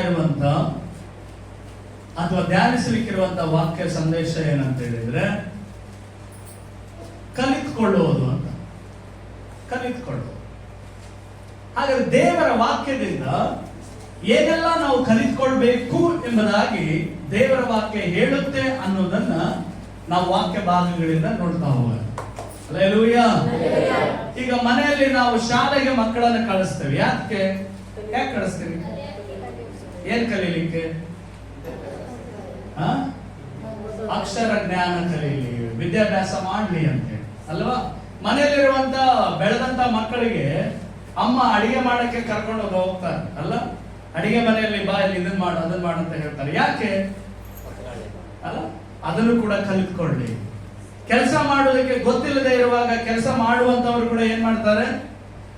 ಇರುವಂತ ಅಥವಾ ಧ್ಯಾನಿಸಲಿಕ್ಕಿರುವಂತ ವಾಕ್ಯ ಸಂದೇಶ ಏನಂತ ಹೇಳಿದ್ರೆ ಕಲಿತುಕೊಳ್ಳುವುದು ಅಂತ. ಕಲಿತುಕೊಳ್ಳುವುದು. ಹಾಗಾದ್ರೆ ದೇವರ ವಾಕ್ಯದಿಂದ ಏನೆಲ್ಲ ನಾವು ಕಲಿತುಕೊಳ್ಬೇಕು ಎಂಬುದಾಗಿ ದೇವರ ವಾಕ್ಯ ಹೇಳುತ್ತೆ ಅನ್ನೋದನ್ನ ನಾವು ವಾಕ್ಯ ಭಾಗಗಳಿಂದ ನೋಡ್ತಾ ಹೋಗೋಣ. ಹಲ್ಲೆಲೂಯಾ. ಈಗ ಮನೆಯಲ್ಲಿ ನಾವು ಶಾಲೆಗೆ ಮಕ್ಕಳನ್ನು ಕಳಿಸ್ತೇವೆ. ಯಾಕೆ ಕಳಿಸ್ತೀವಿ? ಏನ್ ಕಲೀಲಿಕ್ಕೆ? ಅಕ್ಷರ ಜ್ಞಾನ ಕಲೀಲಿ, ವಿದ್ಯಾಭ್ಯಾಸ ಮಾಡ್ಲಿ ಅಂತ ಅಲ್ವಾ? ಮನೆಯಲ್ಲಿರುವಂತ ಬೆಳೆದಂತ ಮಕ್ಕಳಿಗೆ ಅಮ್ಮ ಅಡಿಗೆ ಮಾಡಕ್ಕೆ ಕರ್ಕೊಂಡು ಹೋಗ್ತಾರೆ ಅಲ್ಲ? ಅಡಿಗೆ ಮನೆಯಲ್ಲಿ ಬಾ, ಇಲ್ಲಿ ಇದನ್ನ ಮಾಡು ಅದನ್ನ ಮಾಡು ಅಂತ ಹೇಳ್ತಾರೆ. ಯಾಕೆ ಅಲ್ಲ? ಅದನ್ನು ಕೂಡ ಕಲಿತ್ಕೊಳ್ಳಿ. ಕೆಲಸ ಮಾಡೋದಕ್ಕೆ ಗೊತ್ತಿಲ್ಲದೆ ಇರುವಾಗ ಕೆಲಸ ಮಾಡುವಂತವ್ರು ಕೂಡ ಏನ್ ಮಾಡ್ತಾರೆ?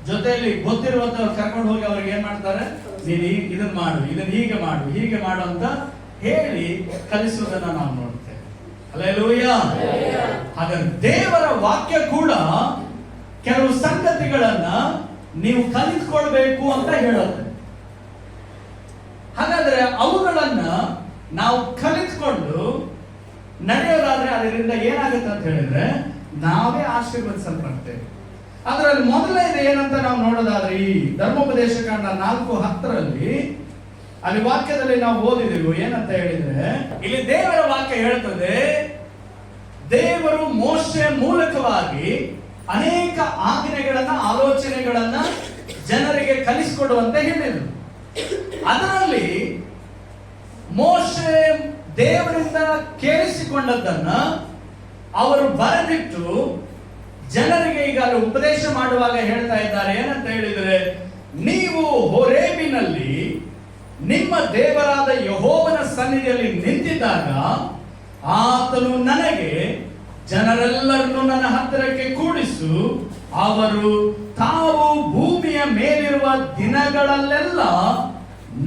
ಜೊತೆಯಲ್ಲಿ ಗೊತ್ತಿರುವಂತವ್ರು ಕರ್ಕೊಂಡು ಹೋಗಿ ಅವ್ರಿಗೆ ಏನ್ ಮಾಡ್ತಾರೆ? ನೀನು ಇದನ್ನ ಮಾಡು, ಇದನ್ನ ಹೀಗೆ ಮಾಡು ಅಂತ ಹೇಳಿ ಕಲಿಸುವುದನ್ನ ನಾವು ನೋಡ್ತೇವೆ. ಹಲ್ಲೆಲೂಯಾ. ಹಾಗಾದ್ರೆ ದೇವರ ವಾಕ್ಯ ಕೂಡ ಕೆಲವು ಸಂಗತಿಗಳನ್ನ ನೀವು ಕಲಿತುಕೊಳ್ಬೇಕು ಅಂತ ಹೇಳುತ್ತೆ. ಹಾಗಾದ್ರೆ ಅವುಗಳನ್ನ ನಾವು ಕಲಿತುಕೊಂಡು ನಡೆಯೋದಾದ್ರೆ ಅದರಿಂದ ಏನಾಗುತ್ತೆ ಅಂತ ಹೇಳಿದ್ರೆ ನಾವೇ ಆಶೀರ್ವದಿಸಲ್ಪಡ್ತೇವೆ. ಅದರಲ್ಲಿ ಮೊದಲನೇದು ಏನಂತ ನಾವು ನೋಡೋದಾದ್ರೆ ಈ ಧರ್ಮೋಪದೇಶ ಕಾಂಡ 4:10 ಅಲ್ಲಿ ವಾಕ್ಯದಲ್ಲಿ ನಾವು ಓದಿದೆವು. ಏನಂತ ಹೇಳಿದ್ರೆ ಇಲ್ಲಿ ದೇವರ ವಾಕ್ಯ ಹೇಳ್ತದೆ, ದೇವರು ಮೋಶೆ ಮೂಲಕವಾಗಿ ಅನೇಕ ಆಜ್ಞೆಗಳನ್ನ ಆಲೋಚನೆಗಳನ್ನ ಜನರಿಗೆ ಕಲಿಸಿಕೊಡುವಂತೆ ಹೇಳಿದರು. ಅದರಲ್ಲಿ ಮೋಶೆ ದೇವರಿಂದ ಕೇಳಿಸಿಕೊಂಡದ್ದನ್ನ ಅವರು ಬರೆದಿಟ್ಟು ಜನರಿಗೆ ಈಗ ಅಲ್ಲಿ ಉಪದೇಶ ಮಾಡುವಾಗ ಹೇಳ್ತಾ ಇದ್ದಾರೆ. ಏನಂತ ಹೇಳಿದರೆ, ನೀವು ಹೋರೇಬಿನಲ್ಲಿ ನಿಮ್ಮ ದೇವರಾದ ಯೆಹೋವನ ಸನ್ನಿಧಿಯಲ್ಲಿ ನಿಂತಿದ್ದಾಗ ಆತನು ನನಗೆ ಜನರೆಲ್ಲರನ್ನು ನನ್ನ ಹತ್ತಿರಕ್ಕೆ ಕೂಡಿಸು, ಅವರು ತಾವು ಭೂಮಿಯ ಮೇಲಿರುವ ದಿನಗಳಲ್ಲೆಲ್ಲ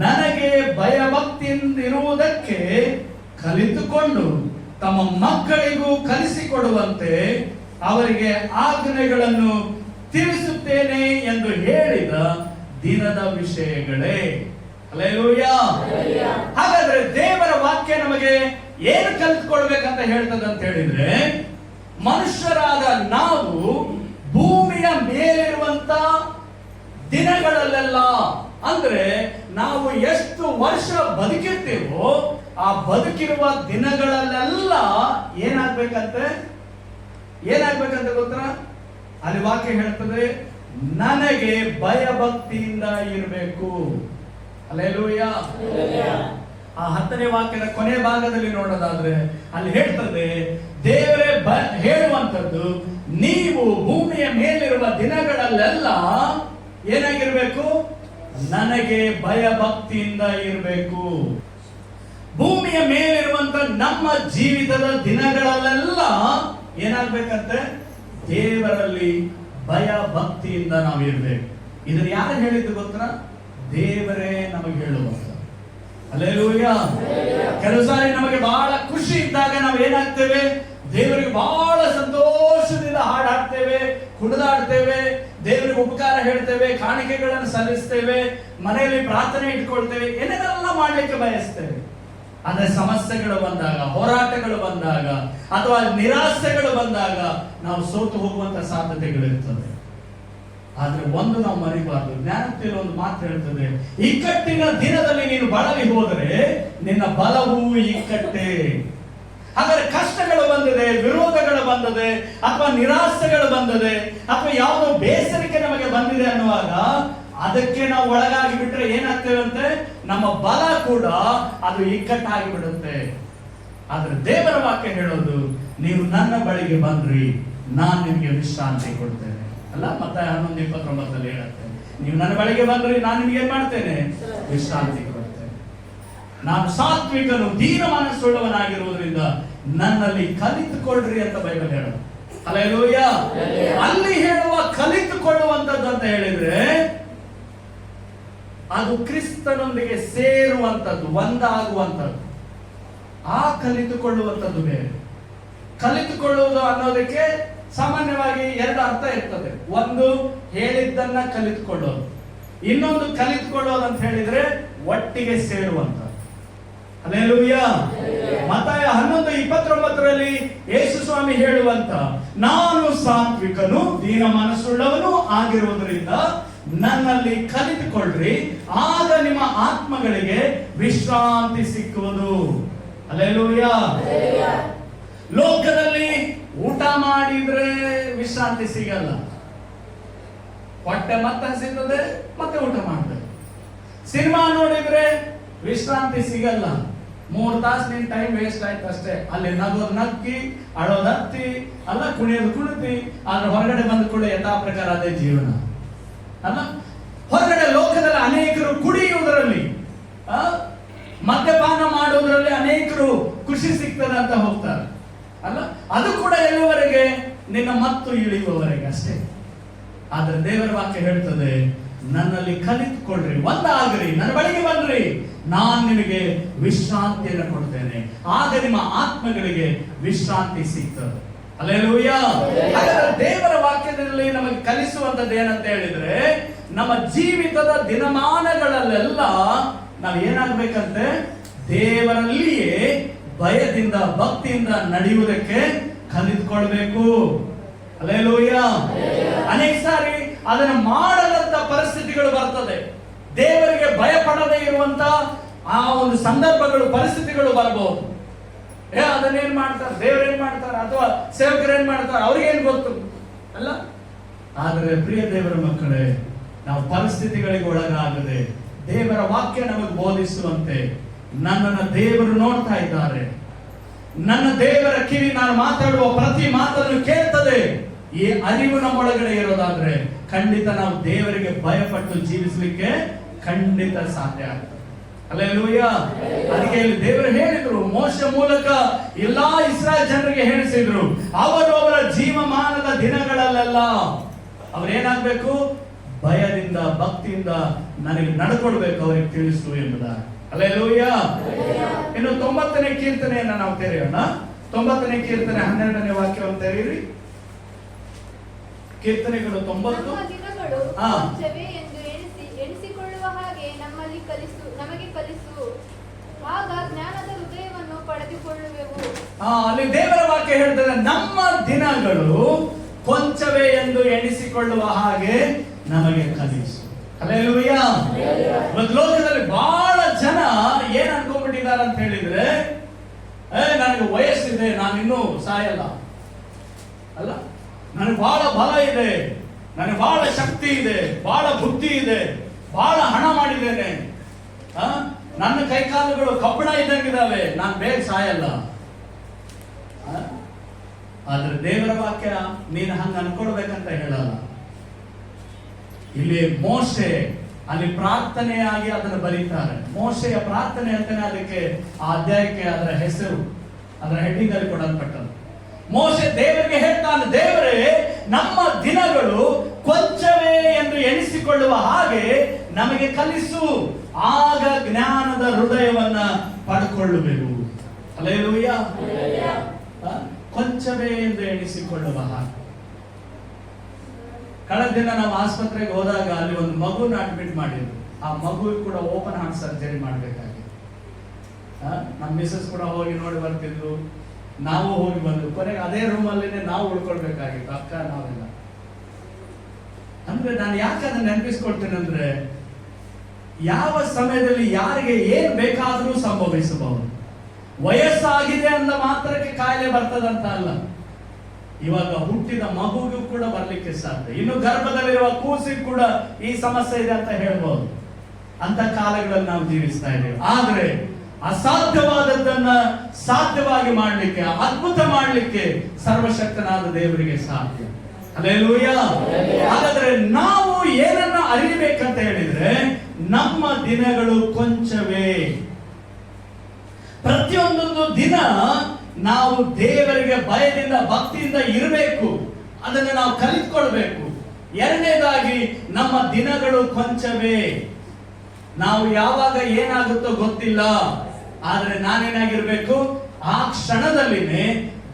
ನನಗೆ ಭಯಭಕ್ತಿಯಿಂದಿರುವುದಕ್ಕೆ ಕಲಿತುಕೊಂಡು ತಮ್ಮ ಮಕ್ಕಳಿಗೂ ಕಲಿಸಿಕೊಡುವಂತೆ ಅವರಿಗೆ ಆಜ್ಞೆಗಳನ್ನು ತಿಳಿಸುತ್ತೇನೆ ಎಂದು ಹೇಳಿದ ದಿನದ ವಿಷಯಗಳೇ. ಹಲ್ಲೆಲೂಯಾ. ಹಾಗಾದ್ರೆ ದೇವರ ವಾಕ್ಯ ನಮಗೆ ಏನು ಕಲಿತುಕೊಳ್ಬೇಕಂತ ಹೇಳ್ತದೆ ಅಂತ ಹೇಳಿದ್ರೆ, ಮನುಷ್ಯರಾದ ನಾವು ಭೂಮಿಯ ಮೇಲಿರುವಂತ ದಿನಗಳಲ್ಲೆಲ್ಲ, ಅಂದ್ರೆ ನಾವು ಎಷ್ಟು ವರ್ಷ ಬದುಕಿರ್ತೀವೋ ಆ ಬದುಕಿರುವ ದಿನಗಳಲ್ಲೆಲ್ಲ ಏನಾಗ್ಬೇಕಂತ ಗೊತ್ತಾ? ಅಲ್ಲಿ ವಾಕ್ಯ ಹೇಳ್ತದೆ, ನನಗೆ ಭಯಭಕ್ತಿಯಿಂದ ಇರಬೇಕು. ಹಲ್ಲೆಲೂಯಾ. ಆ 10ನೇ ವಾಕ್ಯದ ಕೊನೆ ಭಾಗದಲ್ಲಿ ನೋಡೋದಾದ್ರೆ ಅಲ್ಲಿ ಹೇಳ್ತದೆ, ದೇವರೇ ಹೇಳುವಂತದ್ದು, ನೀವು ಭೂಮಿಯ ಮೇಲಿರುವ ದಿನಗಳಲ್ಲೆಲ್ಲ ಏನಾಗಿರ್ಬೇಕು? ನನಗೆ ಭಯಭಕ್ತಿಯಿಂದ ಇರಬೇಕು. ಭೂಮಿಯ ಮೇಲಿರುವಂತ ನಮ್ಮ ಜೀವಿತದ ದಿನಗಳಲ್ಲೆಲ್ಲ ಏನಾಗ್ಬೇಕಂತೆ? ದೇವರಲ್ಲಿ ಭಯ ಭಕ್ತಿಯಿಂದ ನಾವು ಇರ್ಬೇಕು. ಇದನ್ನ ಯಾರು ಹೇಳಿದ್ದು ಗೊತ್ತಾ? ದೇವರೇ ನಮಗೆ ಹೇಳುವಂತ. ಹಲ್ಲೆಲೂಯಾ. ಕೆಲವು ಸಾರಿ ನಮಗೆ ಬಹಳ ಖುಷಿ ಇದ್ದಾಗ ನಾವು ಏನಾಗ್ತೇವೆ? ದೇವರಿಗೆ ಬಹಳ ಸಂತೋಷದಿಂದ ಹಾಡಾಡ್ತೇವೆ, ಕುಣಿದಾಡ್ತೇವೆ, ದೇವರಿಗೆ ಉಪಕಾರ ಹೇಳ್ತೇವೆ, ಕಾಣಿಕೆಗಳನ್ನು ಸಲ್ಲಿಸ್ತೇವೆ, ಮನೆಯಲ್ಲಿ ಪ್ರಾರ್ಥನೆ ಇಟ್ಕೊಳ್ತೇವೆ, ಏನೇನೆಲ್ಲ ಮಾಡ್ಲಿಕ್ಕೆ ಬಯಸ್ತೇವೆ. ಆದ್ರೆ ಸಮಸ್ಯೆಗಳು ಬಂದಾಗ, ಹೋರಾಟಗಳು ಬಂದಾಗ ಅಥವಾ ನಿರಾಸೆಗಳು ಬಂದಾಗ ನಾವು ಸೋತು ಹೋಗುವಂತ ಸಾಧ್ಯತೆಗಳಿರ್ತದೆ. ಆದ್ರೆ ಒಂದು ನಾವು ಮರಿಬಾರ್ದು. ಜ್ಞಾನದಲ್ಲಿ ಒಂದು ಮಾತು ಹೇಳ್ತದೆ, ಇಕ್ಕಟ್ಟಿನ ದಿನದಲ್ಲಿ ನೀನು ಬಳಲಿ ಹೋದರೆ ನಿನ್ನ ಬಲವು ಇಕ್ಕಟ್ಟೆ. ಹಾಗಾದ್ರೆ ಕಷ್ಟಗಳು ಬಂದಿದೆ, ವಿರೋಧಗಳು ಬಂದಿದೆ, ಅಥವಾ ನಿರಾಸೆಗಳು ಬಂದಿದೆ, ಅಥವಾ ಯಾವುದೋ ಬೇಸರಿಕೆ ನಮಗೆ ಬಂದಿದೆ ಅನ್ನುವಾಗ ಅದಕ್ಕೆ ನಾವು ಒಳಗಾಗಿ ಬಿಟ್ರೆ ಏನಾಗ್ತೇವಂತೆ? ನಮ್ಮ ಬಲ ಕೂಡ ಅದು ಇಕ್ಕಟ್ಟಾಗಿ ಬಿಡುತ್ತೆ. ಆದ್ರೆ ದೇವರ ವಾಕ್ಯ ಹೇಳೋದು, ನೀವು ನನ್ನ ಬಳಿಗೆ ಬಂದ್ರಿ, ನಾನು ನಿಮಗೆ ವಿಶ್ರಾಂತಿ ಕೊಡ್ತೇನೆ ಅಲ್ಲ? ಮತ್ತೆ 11:29 ಹೇಳುತ್ತೆ, ನೀವು ನನ್ನ ಬಳಿಗೆ ಬಂದ್ರಿ, ನಾನು ನಿಮಗೆ ಏನ್ ಮಾಡ್ತೇನೆ? ವಿಶ್ರಾಂತಿ ಕೊಡ್ತೇನೆ. ನಾನು ಸಾತ್ವಿಕನು, ದೀನ ಮನಸ್ಸುಳ್ಳವನಾಗಿರುವುದರಿಂದ ನನ್ನಲ್ಲಿ ಕಲಿತುಕೊಳ್ಳ್ರಿ ಅಂತ ಬೈಬಲ್ ಹೇಳೋದು. ಹಲ್ಲೆಲೂಯಾ. ಅಲ್ಲಿ ಹೇಳುವ ಕಲಿತುಕೊಳ್ಳುವಂತದ್ದು ಅಂತ ಹೇಳಿದ್ರೆ ಅದು ಕ್ರಿಸ್ತನೊಂದಿಗೆ ಸೇರುವಂತದ್ದು, ಒಂದಾಗುವಂತದ್ದು. ಆ ಕಲಿತುಕೊಳ್ಳುವಂತದ್ದು ಬೇರೆ. ಕಲಿತುಕೊಳ್ಳುವುದು ಅನ್ನೋದಕ್ಕೆ ಸಾಮಾನ್ಯವಾಗಿ 2 ಅರ್ಥ ಇರ್ತದೆ. ಒಂದು ಹೇಳಿದ್ದನ್ನ ಕಲಿತುಕೊಳ್ಳೋದು, ಇನ್ನೊಂದು ಕಲಿತುಕೊಳ್ಳೋದು ಅಂತ ಹೇಳಿದ್ರೆ ಒಟ್ಟಿಗೆ ಸೇರುವಂತ. ಹಲ್ಲೆಲೂಯ. ಮತ್ತಾಯ 11:29 ಯೇಸು ಸ್ವಾಮಿ ಹೇಳುವಂತ, ನಾನು ಸಾತ್ವಿಕನು ದೀನ ಮನಸ್ಸುಳ್ಳವನು ಆಗಿರುವುದರಿಂದ ನನ್ನಲ್ಲಿ ಕಲಿತುಕೊಳ್ಳ್ರಿ, ಆಗ ನಿಮ್ಮ ಆತ್ಮಗಳಿಗೆ ವಿಶ್ರಾಂತಿ ಸಿಕ್ಕುವುದು. ಹಲ್ಲೆಲೂಯ. ಲೋಕದಲ್ಲಿ ಊಟ ಮಾಡಿದ್ರೆ ವಿಶ್ರಾಂತಿ ಸಿಗಲ್ಲ. ಹೊಟ್ಟೆ ಮತ್ತೆ ಹಸಿತದೆ, ಮತ್ತೆ ಊಟ ಮಾಡ್ತಾರೆ. ಸಿನಿಮಾ ನೋಡಿದ್ರೆ ವಿಶ್ರಾಂತಿ ಸಿಗಲ್ಲ. 3 ತಾಸು ನಿನ್ ಟೈಮ್ ವೇಸ್ಟ್ ಆಯ್ತು ಅಷ್ಟೇ. ಅಲ್ಲಿ ನಗೋದು ನಕ್ಕಿ, ಅಳೋದು ಹತ್ತಿ, ಅಲ್ಲ ಕುಣಿಯೋದು ಕುಣಿತಿ, ಆದ್ರೆ ಹೊರಗಡೆ ಬಂದ ಕೂಡ ಯಥಾ ಪ್ರಕಾರ ಅದೇ ಜೀವನ ಅಲ್ಲ. ಹೊರಗಡೆ ಲೋಕದಲ್ಲಿ ಅನೇಕರು ಕುಡಿಯುವುದರಲ್ಲಿ, ಮದ್ಯಪಾನ ಮಾಡುವುದರಲ್ಲಿ ಅನೇಕರು ಖುಷಿ ಸಿಗ್ತದೆ ಅಂತ ಹೋಗ್ತಾರೆ ಅಲ್ಲ. ಅದು ಕೂಡ ಎಲ್ಲಿವರೆಗೆ? ನಿನ್ನ ಮತ್ತು ಇಳಿಯುವವರೆಗೆ ಅಷ್ಟೇ. ಆದ್ರೆ ದೇವರ ವಾಕ್ಯ ಹೇಳ್ತದೆ, ನನ್ನಲ್ಲಿ ಕಲಿತುಕೊಳ್ಳ್ರಿ, ಒಂದಾಗ್ರಿ, ನನ್ನ ಬಳಿಗೆ ಬನ್ರಿ, ನಾನು ನಿಮಗೆ ವಿಶ್ರಾಂತಿಯನ್ನು ಕೊಡ್ತೇನೆ, ಆಗ ನಿಮ್ಮ ಆತ್ಮಗಳಿಗೆ ವಿಶ್ರಾಂತಿ ಸಿಗ್ತದೆ. ಹಲ್ಲೆಲೂಯಾ. ಹಾಗಾದ್ರೆ ದೇವರ ವಾಕ್ಯದಲ್ಲಿ ನಮಗೆ ಕಲಿಸುವಂತದ್ದು ಏನಂತ ಹೇಳಿದ್ರೆ, ನಮ್ಮ ಜೀವಿತದ ದಿನಮಾನಗಳಲ್ಲೆಲ್ಲ ನಾವು ಏನಾಗ್ಬೇಕಂತೆ? ದೇವರಲ್ಲಿಯೇ ಭಯದಿಂದ ಭಕ್ತಿಯಿಂದ ನಡೆಯುವುದಕ್ಕೆ ಕಲಿತುಕೊಳ್ಬೇಕು. ಹಲ್ಲೆಲೂಯಾ. ಅನೇಕ ಸಾರಿ ಅದನ್ನು ಮಾಡದಂತ ಪರಿಸ್ಥಿತಿಗಳು ಬರ್ತದೆ. ದೇವರಿಗೆ ಭಯಪಡದೇ ಇರುವಂತ ಆ ಒಂದು ಸಂದರ್ಭಗಳು, ಪರಿಸ್ಥಿತಿಗಳು ಬರಬಹುದು. ಅದನ್ನೇನ್ ಮಾಡ್ತಾರೆ, ದೇವರೇನ್ ಮಾಡ್ತಾರೆ, ಅಥವಾ ಸೇವಕರು ಏನ್ ಮಾಡ್ತಾರೆ, ಅವ್ರಿಗೇನ್ ಗೊತ್ತು ಅಲ್ಲ. ಆದರೆ ಪ್ರಿಯ ದೇವರ ಮಕ್ಕಳೇ, ನಾವು ಪರಿಸ್ಥಿತಿಗಳಿಗೆ ಒಳಗಾಗದೆ ದೇವರ ವಾಕ್ಯ ನಮಗೆ ಬೋಧಿಸುವಂತೆ, ನನ್ನನ್ನು ದೇವರು ನೋಡ್ತಾ ಇದ್ದಾರೆ, ನನ್ನ ದೇವರ ಕಿವಿ ನಾನು ಮಾತಾಡುವ ಪ್ರತಿ ಮಾತನ್ನು ಕೇಳ್ತದೆ, ಈ ಅರಿವು ನಮ್ಮೊಳಗಡೆ ಇರೋದಾದ್ರೆ ಖಂಡಿತ ನಾವು ದೇವರಿಗೆ ಭಯಪಟ್ಟು ಜೀವಿಸಲಿಕ್ಕೆ ಖಂಡಿತ ಸಾಧ್ಯ ಆಗ್ತದೆ. ಹಲ್ಲೆಲೂಯಾ. ಅದಕ್ಕೆ ಇಲ್ಲಿ ದೇವರು ಹೇಳಿದ್ರು, ಮೋಶೆ ಮೂಲಕ ಎಲ್ಲಾ ಇಸ್ರಾಯೇಲ್ ಜನರಿಗೆ ಹೇಳಿಸಿದ್ರು, ಅವರು ಅವರ ಜೀವಮಾನದ ದಿನಗಳಲ್ಲೆಲ್ಲ ಅವ್ರೇನಾಗ್ಬೇಕು? ಭಯದಿಂದ ಭಕ್ತಿಯಿಂದ ನನಗೆ ನಡ್ಕೊಳ್ಬೇಕು, ಅವರಿಗೆ ತಿಳಿಸು ಎಂಬುದಾಗಿ. ಹಲ್ಲೆಲೂಯಾ. ಇನ್ನು 90ನೇ ಕೀರ್ತನೆಯನ್ನ ನಾವು ತೆರೆಯೋಣ. 90ನೇ ಕೀರ್ತನೆ 12ನೇ ವಾಕ್ಯವನ್ನು ತೆರೆಯಿರಿ. ಕೀರ್ತನೆಗಳು 90. ಎಣಿಸಿಕೊಳ್ಳುವ ಹಾಗೆ ನಮಗೆ ಕಲಿಸು, ಆಗ ಜ್ಞಾನದ ಹೃದಯವನ್ನು ಪಡೆದುಕೊಳ್ಳುವೆವು. ಅಲ್ಲಿ ದೇವರ ವಾಕ್ಯ ಹೇಳ್ತದೆ, ನಮ್ಮ ದಿನಗಳು ಕೊಂಚವೇ ಎಂದು ಎಣಿಸಿಕೊಳ್ಳುವ ಹಾಗೆ ನಮಗೆ ಕಲಿಸು. ಹಲ್ಲೆಲೂಯಾ. ಇವತ್ತು ಲೋಕದಲ್ಲಿ ಬಹಳ ಜನ ಏನ್ ಅನ್ಕೊಂಡ್ಬಿಟ್ಟಿದ್ದಾರೆ ಅಂತ ಹೇಳಿದ್ರೆ, ನನಗೆ ವಯಸ್ಸಿದೆ, ನಾನಿನ್ನೂ ಸಾಯಲ್ಲ ಅಲ್ಲ, ನನಗೆ ಬಹಳ ಬಲ ಇದೆ, ನನಗೆ ಬಹಳ ಶಕ್ತಿ ಇದೆ, ಬಹಳ ಬುದ್ಧಿ ಇದೆ, ಬಹಳ ಹಣ ಮಾಡಿದ್ದೇನೆ, ನನ್ನ ಕೈಕಾಲುಗಳು ಕಬ್ಬಣ ಇದ್ದಂಗಿದಾವೆ, ನಾನು ಬೇಗ ಸಾಯಲ್ಲ. ಆದ್ರೆ ದೇವರ ವಾಕ್ಯ ನೀನು ಹಂಗ ಅನ್ಕೊಳ್ಬೇಕಂತ ಹೇಳಲ್ಲ. ಇಲ್ಲಿ ಮೋಶೆ ಅಲ್ಲಿ ಪ್ರಾರ್ಥನೆಯಾಗಿ ಅದನ್ನು ಬರೀತಾರೆ. ಮೋಶೆಯ ಪ್ರಾರ್ಥನೆ ಅಂತಾನೆ ಅದಕ್ಕೆ ಆ ಅಧ್ಯಾಯಕ್ಕೆ ಅದರ ಹೆಸರು, ಅದರ ಹೆಡ್ಡಿಂಗ್ ಅಲ್ಲಿ ಕೊಡಲ್ಪಟ್ಟದ್ದು. ಮೋಶೆ ದೇವರಿಗೆ ಹೇಳ್ತಾನೆ, ದೇವರೇ ನಮ್ಮ ದಿನಗಳು ಕೊಂಚವೇ ಎಂದು ಎಣಿಸಿಕೊಳ್ಳುವ ಹಾಗೆ ನಮಗೆ ಕಲಿಸು, ಆಗ ಜ್ಞಾನದ ಹೃದಯವನ್ನ ಪಡ್ಕೊಳ್ಳುವೆವು. ಹಲ್ಲೆಲೂಯಾ. ಕೊಂಚವೇ ಎಂದು ಎಣಿಸಿಕೊಳ್ಳುವ ಹಾಗೆ. ಕಳೆದ ದಿನ ನಾವು ಆಸ್ಪತ್ರೆಗೆ ಹೋದಾಗ ಅಲ್ಲಿ ಒಂದು ಮಗುನ ಅಡ್ಮಿಟ್ ಮಾಡಿದ್ರು. ಆ ಮಗುವಿಗೆ ಕೂಡ ಓಪನ್ ಹಾರ್ಟ್ ಸರ್ಜರಿ ಮಾಡಬೇಕಾಗಿ, ನಮ್ಮ ಮಿಸಸ್ ಕೂಡ ಹೋಗಿ ನೋಡಿ ಬರ್ತಿದ್ರು, ನಾವು ಹೋಗಿ ಬಂದ್ರು. ಕೊನೆಗೆ ಅದೇ ರೂಮಲ್ಲಿನೇ ನಾವು ಉಳ್ಕೊಳ್ಬೇಕಾಗಿತ್ತು, ಅಕ್ಕ ನಾವೆಲ್ಲ. ಅಂದ್ರೆ ನಾನು ಯಾಕೆ ಅದನ್ನ ನೆನಪಿಸ್ಕೊಳ್ತೇನೆ ಅಂದ್ರೆ, ಯಾವ ಸಮಯದಲ್ಲಿ ಯಾರಿಗೆ ಏನ್ ಬೇಕಾದರೂ ಸಂಭವಿಸಬಹುದು. ವಯಸ್ಸಾಗಿದೆ ಅಂದ ಮಾತ್ರಕ್ಕೆ ಕಾಯಿಲೆ ಬರ್ತದಂತ ಅಲ್ಲ. ಇವಾಗ ಹುಟ್ಟಿದ ಮಗುಗೂ ಕೂಡ ಬರ್ಲಿಕ್ಕೆ ಸಾಧ್ಯ, ಇನ್ನು ಗರ್ಭದಲ್ಲಿರುವ ಕೂಸಿಗೆ ಕೂಡ ಈ ಸಮಸ್ಯೆ ಇದೆ ಅಂತ ಹೇಳ್ಬೋದು. ಅಂತ ಕಾಲಗಳಲ್ಲಿ ನಾವು ಜೀವಿಸ್ತಾ ಇದ್ದೇವೆ. ಆದ್ರೆ ಅಸಾಧ್ಯವಾದದ್ದನ್ನ ಸಾಧ್ಯವಾಗಿ ಮಾಡಲಿಕ್ಕೆ, ಅದ್ಭುತ ಮಾಡಲಿಕ್ಕೆ ಸರ್ವಶಕ್ತನಾದ ದೇವರಿಗೆ ಸಾಧ್ಯ. ಹಲ್ಲೆಲೂಯಾ. ಹಾಗಾದ್ರೆ ನಾವು ಏನನ್ನ ಅರಿಯಬೇಕಂತ ಹೇಳಿದ್ರೆ, ನಮ್ಮ ದಿನಗಳು ಕೊಂಚವೇ. ಪ್ರತಿಯೊಂದೊಂದು ದಿನ ನಾವು ದೇವರಿಗೆ ಭಯದಿಂದ ಭಕ್ತಿಯಿಂದ ಇರಬೇಕು, ಅದನ್ನು ನಾವು ಕಲಿತ್ಕೊಳ್ಬೇಕು. ಎರಡನೇದಾಗಿ, ನಮ್ಮ ದಿನಗಳು ಕೊಂಚವೇ. ನಾವು ಯಾವಾಗ ಏನಾಗುತ್ತೋ ಗೊತ್ತಿಲ್ಲ, ಆದ್ರೆ ನಾನೇನಾಗಿರ್ಬೇಕು, ಆ ಕ್ಷಣದಲ್ಲಿನೇ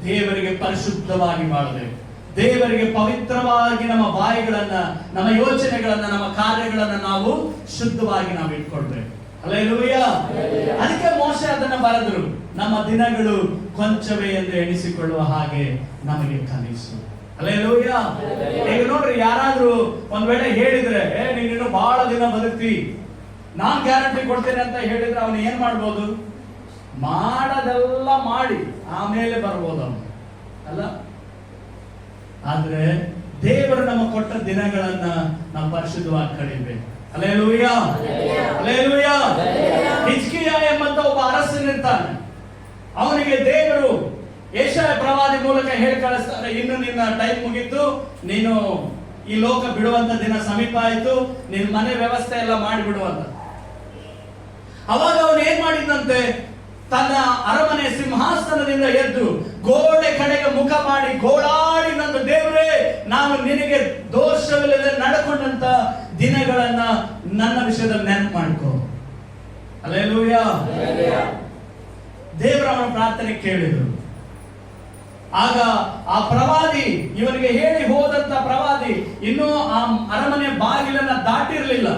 ದೇವರಿಗೆ ಪರಿಶುದ್ಧವಾಗಿ ಮಾಡಬೇಕು. ದೇವರಿಗೆ ಪವಿತ್ರವಾಗಿ ನಮ್ಮ ಬಾಯಿಗಳನ್ನ, ನಮ್ಮ ಯೋಚನೆಗಳನ್ನ, ನಮ್ಮ ಕಾರ್ಯಗಳನ್ನ ನಾವು ಶುದ್ಧವಾಗಿ ನಾವು ಇಟ್ಕೊಳ್ಬೇಕು. ಹಲ್ಲೆಲೂಯಾ. ಅದಕ್ಕೆ ಮೋಶೆ ಅದನ್ನ ಬರೆದರು, ನಮ್ಮ ದಿನಗಳು ಕೊಂಚವೇ ಎಂದು ಎಣಿಸಿಕೊಳ್ಳುವ ಹಾಗೆ ನಮಗೆ ಕಲಿಸು. ಹಲ್ಲೆಲೂಯಾ. ಈಗ ನೋಡ್ರಿ, ಯಾರಾದ್ರೂ ಒಂದ್ ವೇಳೆ ಹೇಳಿದ್ರೆ ನೀನು ಬಹಳ ದಿನ ಬದುಕ್ತಿ, ನಾನ್ ಗ್ಯಾರಂಟಿ ಕೊಡ್ತೇನೆ ಅಂತ ಹೇಳಿದ್ರೆ ಅವನು ಏನ್ ಮಾಡ್ಬೋದು? ಮಾಡದೆಲ್ಲ ಮಾಡಿ ಆಮೇಲೆ ಬರ್ಬೋದು ಅವನು, ಅಲ್ಲ? ಆದ್ರೆ ದೇವರು ನಮ್ಮ ಕೊಟ್ಟ ದಿನಗಳನ್ನ ನಾವು ಪರಿಶುದ್ಧವಾಗಿ ಕಳೀಬೇಕು. Hallelujah, hallelujah. ಹಿಜ್ಕೀಯ ಎಂಬಂತ ಒಬ್ಬ ಅರಸನಿರ್ತಾನೆ. ಅವನಿಗೆ ದೇವರು ಯೆಶಾಯ ಪ್ರವಾದಿ ಮೂಲಕ ಹೇಳಿ ಕಳಿಸ್ತಾರೆ, ಇನ್ನು ನಿನ್ನ ಟೈಮ್ ಮುಗಿತು, ನೀನು ಈ ಲೋಕ ಬಿಡುವಂತ ದಿನ ಸಮೀಪ ಆಯ್ತು, ನಿನ್ನ ಮನೆ ವ್ಯವಸ್ಥೆ ಎಲ್ಲ ಮಾಡಿಬಿಡುವಂತ. ಅವಾಗ ಅವನು ಏನ್ ಮಾಡಿದಂತೆ, ತನ್ನ ಅರಮನೆ ಸಿಂಹಾಸನದಿಂದ ಎದ್ದು ಗೋಡೆ ಕಡೆಗೆ ಮುಖ ಮಾಡಿ ಗೋಳಾಡಿ, ನನ್ನ ದೇವರೇ, ನಾನು ನಿನಗೆ ದೋಷವಿಲ್ಲದೆ ನಡ್ಕೊಂಡಂತ ದಿನಗಳನ್ನ ನನ್ನ ವಿಷಯದಲ್ಲಿ ನೆನಪು ಮಾಡ್ಕೋ. ಹಲ್ಲೆಲೂಯಾ. ದೇವರ ಅವನ ಪ್ರಾರ್ಥನೆ ಕೇಳಿದರು. ಆಗ ಆ ಪ್ರವಾದಿ, ಇವನಿಗೆ ಹೇಳಿ ಹೋದಂತ ಪ್ರವಾದಿ ಇನ್ನೂ ಆ ಅರಮನೆ ಬಾಗಿಲನ್ನ ದಾಟಿರ್ಲಿಲ್ಲ.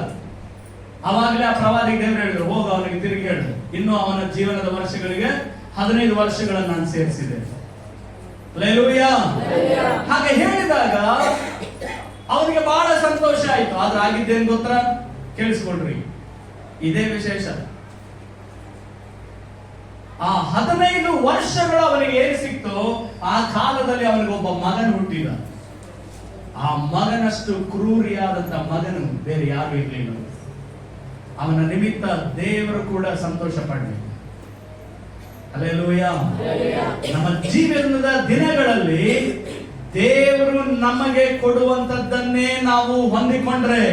ಅವಾಗಲೇ ಆ ಪ್ರವಾದಿಗೆ ದೇವರು ಹೇಳಿದ್ರು, ಹೋಗ ಅವನಿಗೆ ತಿರುಗಿ ಹೇಳು, ಇನ್ನು ಅವನ ಜೀವನದ ವರ್ಷಗಳಿಗೆ 15 ವರ್ಷಗಳನ್ನು ನಾನು ಸೇರಿಸಿದೆ. ಹಲ್ಲೆಲೂಯಾ. ಹಾಗೆ ಹೇಳಿದಾಗ ಅವನಿಗೆ ಬಹಳ ಸಂತೋಷ ಆಯ್ತು. ಆದ್ರೆ ಆಗಿದ್ದೇನು ಗೊತ್ತಾ? ಕೇಳಿಸ್ಕೊಳ್ರಿ, ಇದೇ ವಿಶೇಷ. ಆ 15 ವರ್ಷಗಳು ಅವನಿಗೆ ಏನು ಸಿಕ್ತು, ಆ ಕಾಲದಲ್ಲಿ ಅವನಿಗೆ ಒಬ್ಬ ಮಗನು ಹುಟ್ಟಿದ. ಆ ಮಗನಷ್ಟು ಕ್ರೂರಿಯಾದಂತ ಮಗನು ಬೇರೆ ಯಾರು ಇರಲಿಲ್ಲ. ಅವನ ನಿಮಿತ್ತ ದೇವರು ಕೂಡ ಸಂತೋಷ ಪಡಬೇಕು. ಹಲ್ಲೆಲೂಯಾ. ನಮ್ಮ ಜೀವನದ ದಿನಗಳಲ್ಲಿ ದೇವರು ನಮಗೆ ಕೊಡುವಂತದ್ದನ್ನೇ ನಾವು ಹೊಂದಿಕೊಂಡ್ರೆ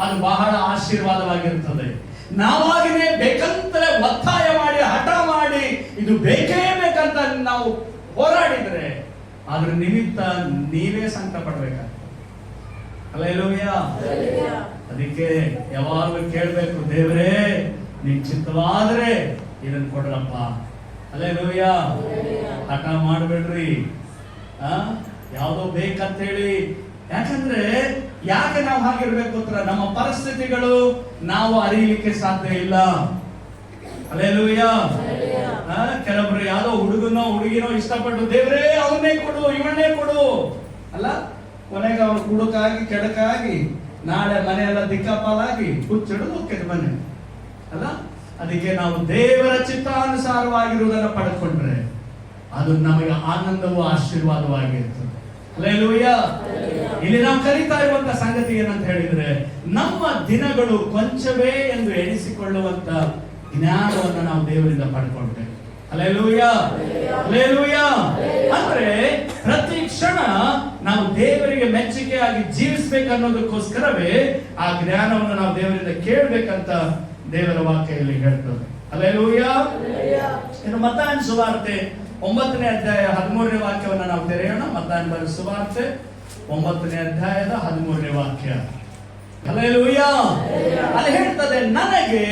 ಅದು ಬಹಳ ಆಶೀರ್ವಾದವಾಗಿರುತ್ತದೆ. ನಾವಾಗಿನೇ ಬೇಕಂತಲೇ ಒತ್ತಾಯ ಮಾಡಿ, ಹಠ ಮಾಡಿ, ಇದು ಬೇಕೇ ಬೇಕಂತ ನಾವು ಹೋರಾಡಿದ್ರೆ ಅದ್ರ ನಿಮಿತ್ತ ನೀವೇ ಸಂಕಟ ಪಡ್ಬೇಕಾಗ್ತದೆ. ಹಲ್ಲೆಲೂಯಾ. ಅದಕ್ಕೆ ಯಾವಾಗಲೂ ಕೇಳಬೇಕು, ದೇವರೇ ನಿನ್ ಚಿತ್ತವಾದ್ರೆ ಇದನ್ನ ಕೊಡ್ರಪ್ಪ. ಹಲ್ಲೆಲೂಯಾ. ಹಠ ಮಾಡಬೇಡ್ರಿ, ಯಾವ್ದೋ ಬೇಕಂತ ಹೇಳಿ. ಯಾಕಂದ್ರೆ ಯಾಕೆ ನಾವು ಹಾಗಿರ್ಬೇಕು ಅಂತ ನಮ್ಮ ಪರಿಸ್ಥಿತಿಗಳು ನಾವು ಅರಿಯಲಿಕ್ಕೆ ಸಾಧ್ಯ ಇಲ್ಲ. ಹಲ್ಲೆಲೂಯಾ. ಕೆಲವೊಬ್ರು ಯಾವ್ದೋ ಹುಡುಗನೋ ಹುಡುಗಿನೋ ಇಷ್ಟಪಟ್ಟು, ದೇವರೇ ಅವನ್ನೇ ಕೊಡು, ಇವನ್ನೇ ಕೊಡು ಅಲ್ಲ, ಕೊನೆಗೆ ಅವನು ಕುಡುಕಾಗಿ ಕೆಡಕಾಗಿ ನಾಳೆ ಮನೆಯೆಲ್ಲ ದಿಕ್ಕಾಪಾಲಾಗಿ ಹುಚ್ಚಿಡಿದು ಹೋಗ್ತದೆ ಮನೆ ಅಲ್ಲ. ಅದಕ್ಕೆ ನಾವು ದೇವರ ಚಿತ್ತಾನುಸಾರವಾಗಿರುವುದನ್ನು ಪಡೆದುಕೊಂಡ್ರೆ ಅದು ನಮಗೆ ಆನಂದವೂ ಆಶೀರ್ವಾದವಾಗಿರ್ತದೆ. ಹಲ್ಲೆಲೂಯಾ. ಇಲ್ಲಿ ನಾವು ಕಲಿತಾ ಇರುವಂತ ಸಂಗತಿ ಏನಂತ ಹೇಳಿದ್ರೆ, ನಮ್ಮ ದಿನಗಳು ಕೊಂಚವೇ ಎಂದು ಎಣಿಸಿಕೊಳ್ಳುವಂತ ಜ್ಞಾನವನ್ನು ನಾವು ದೇವರಿಂದ ಪಡ್ಕೊಳ್ತೇವೆ. Hallelujah, hallelujah. ಅಂದ್ರೆ ಪ್ರತಿ ಕ್ಷಣ ನಾವು ದೇವರಿಗೆ ಮೆಚ್ಚುಗೆಯಾಗಿ ಜೀವಿಸಬೇಕನ್ನೋದಕ್ಕೋಸ್ಕರವೇ ಆ ಜ್ಞಾನವನ್ನು ನಾವು ದೇವರಿಂದ ಕೇಳಬೇಕಂತ ದೇವರ ವಾಕ್ಯ ಇಲ್ಲಿ ಹೇಳ್ತದೆ. ಹಲ್ಲೆಲೂಯಾ. ಇನ್ನು ಮತ್ತಾಯನ ಸುವಾರ್ತೆ 9ನೇ ಅಧ್ಯಾಯ 13ನೇ ವಾಕ್ಯವನ್ನು ನಾವು ತೆರೆಯೋಣ. ಮತ್ತಾಯನ ಸುವಾರ್ತೆ 9ನೇ ಅಧ್ಯಾಯದ 13ನೇ ವಾಕ್ಯ. ಹಲ್ಲೆಲೂಯಾ. ಅಲ್ಲಿ ಹೇಳ್ತದೆ, ನನಗೆ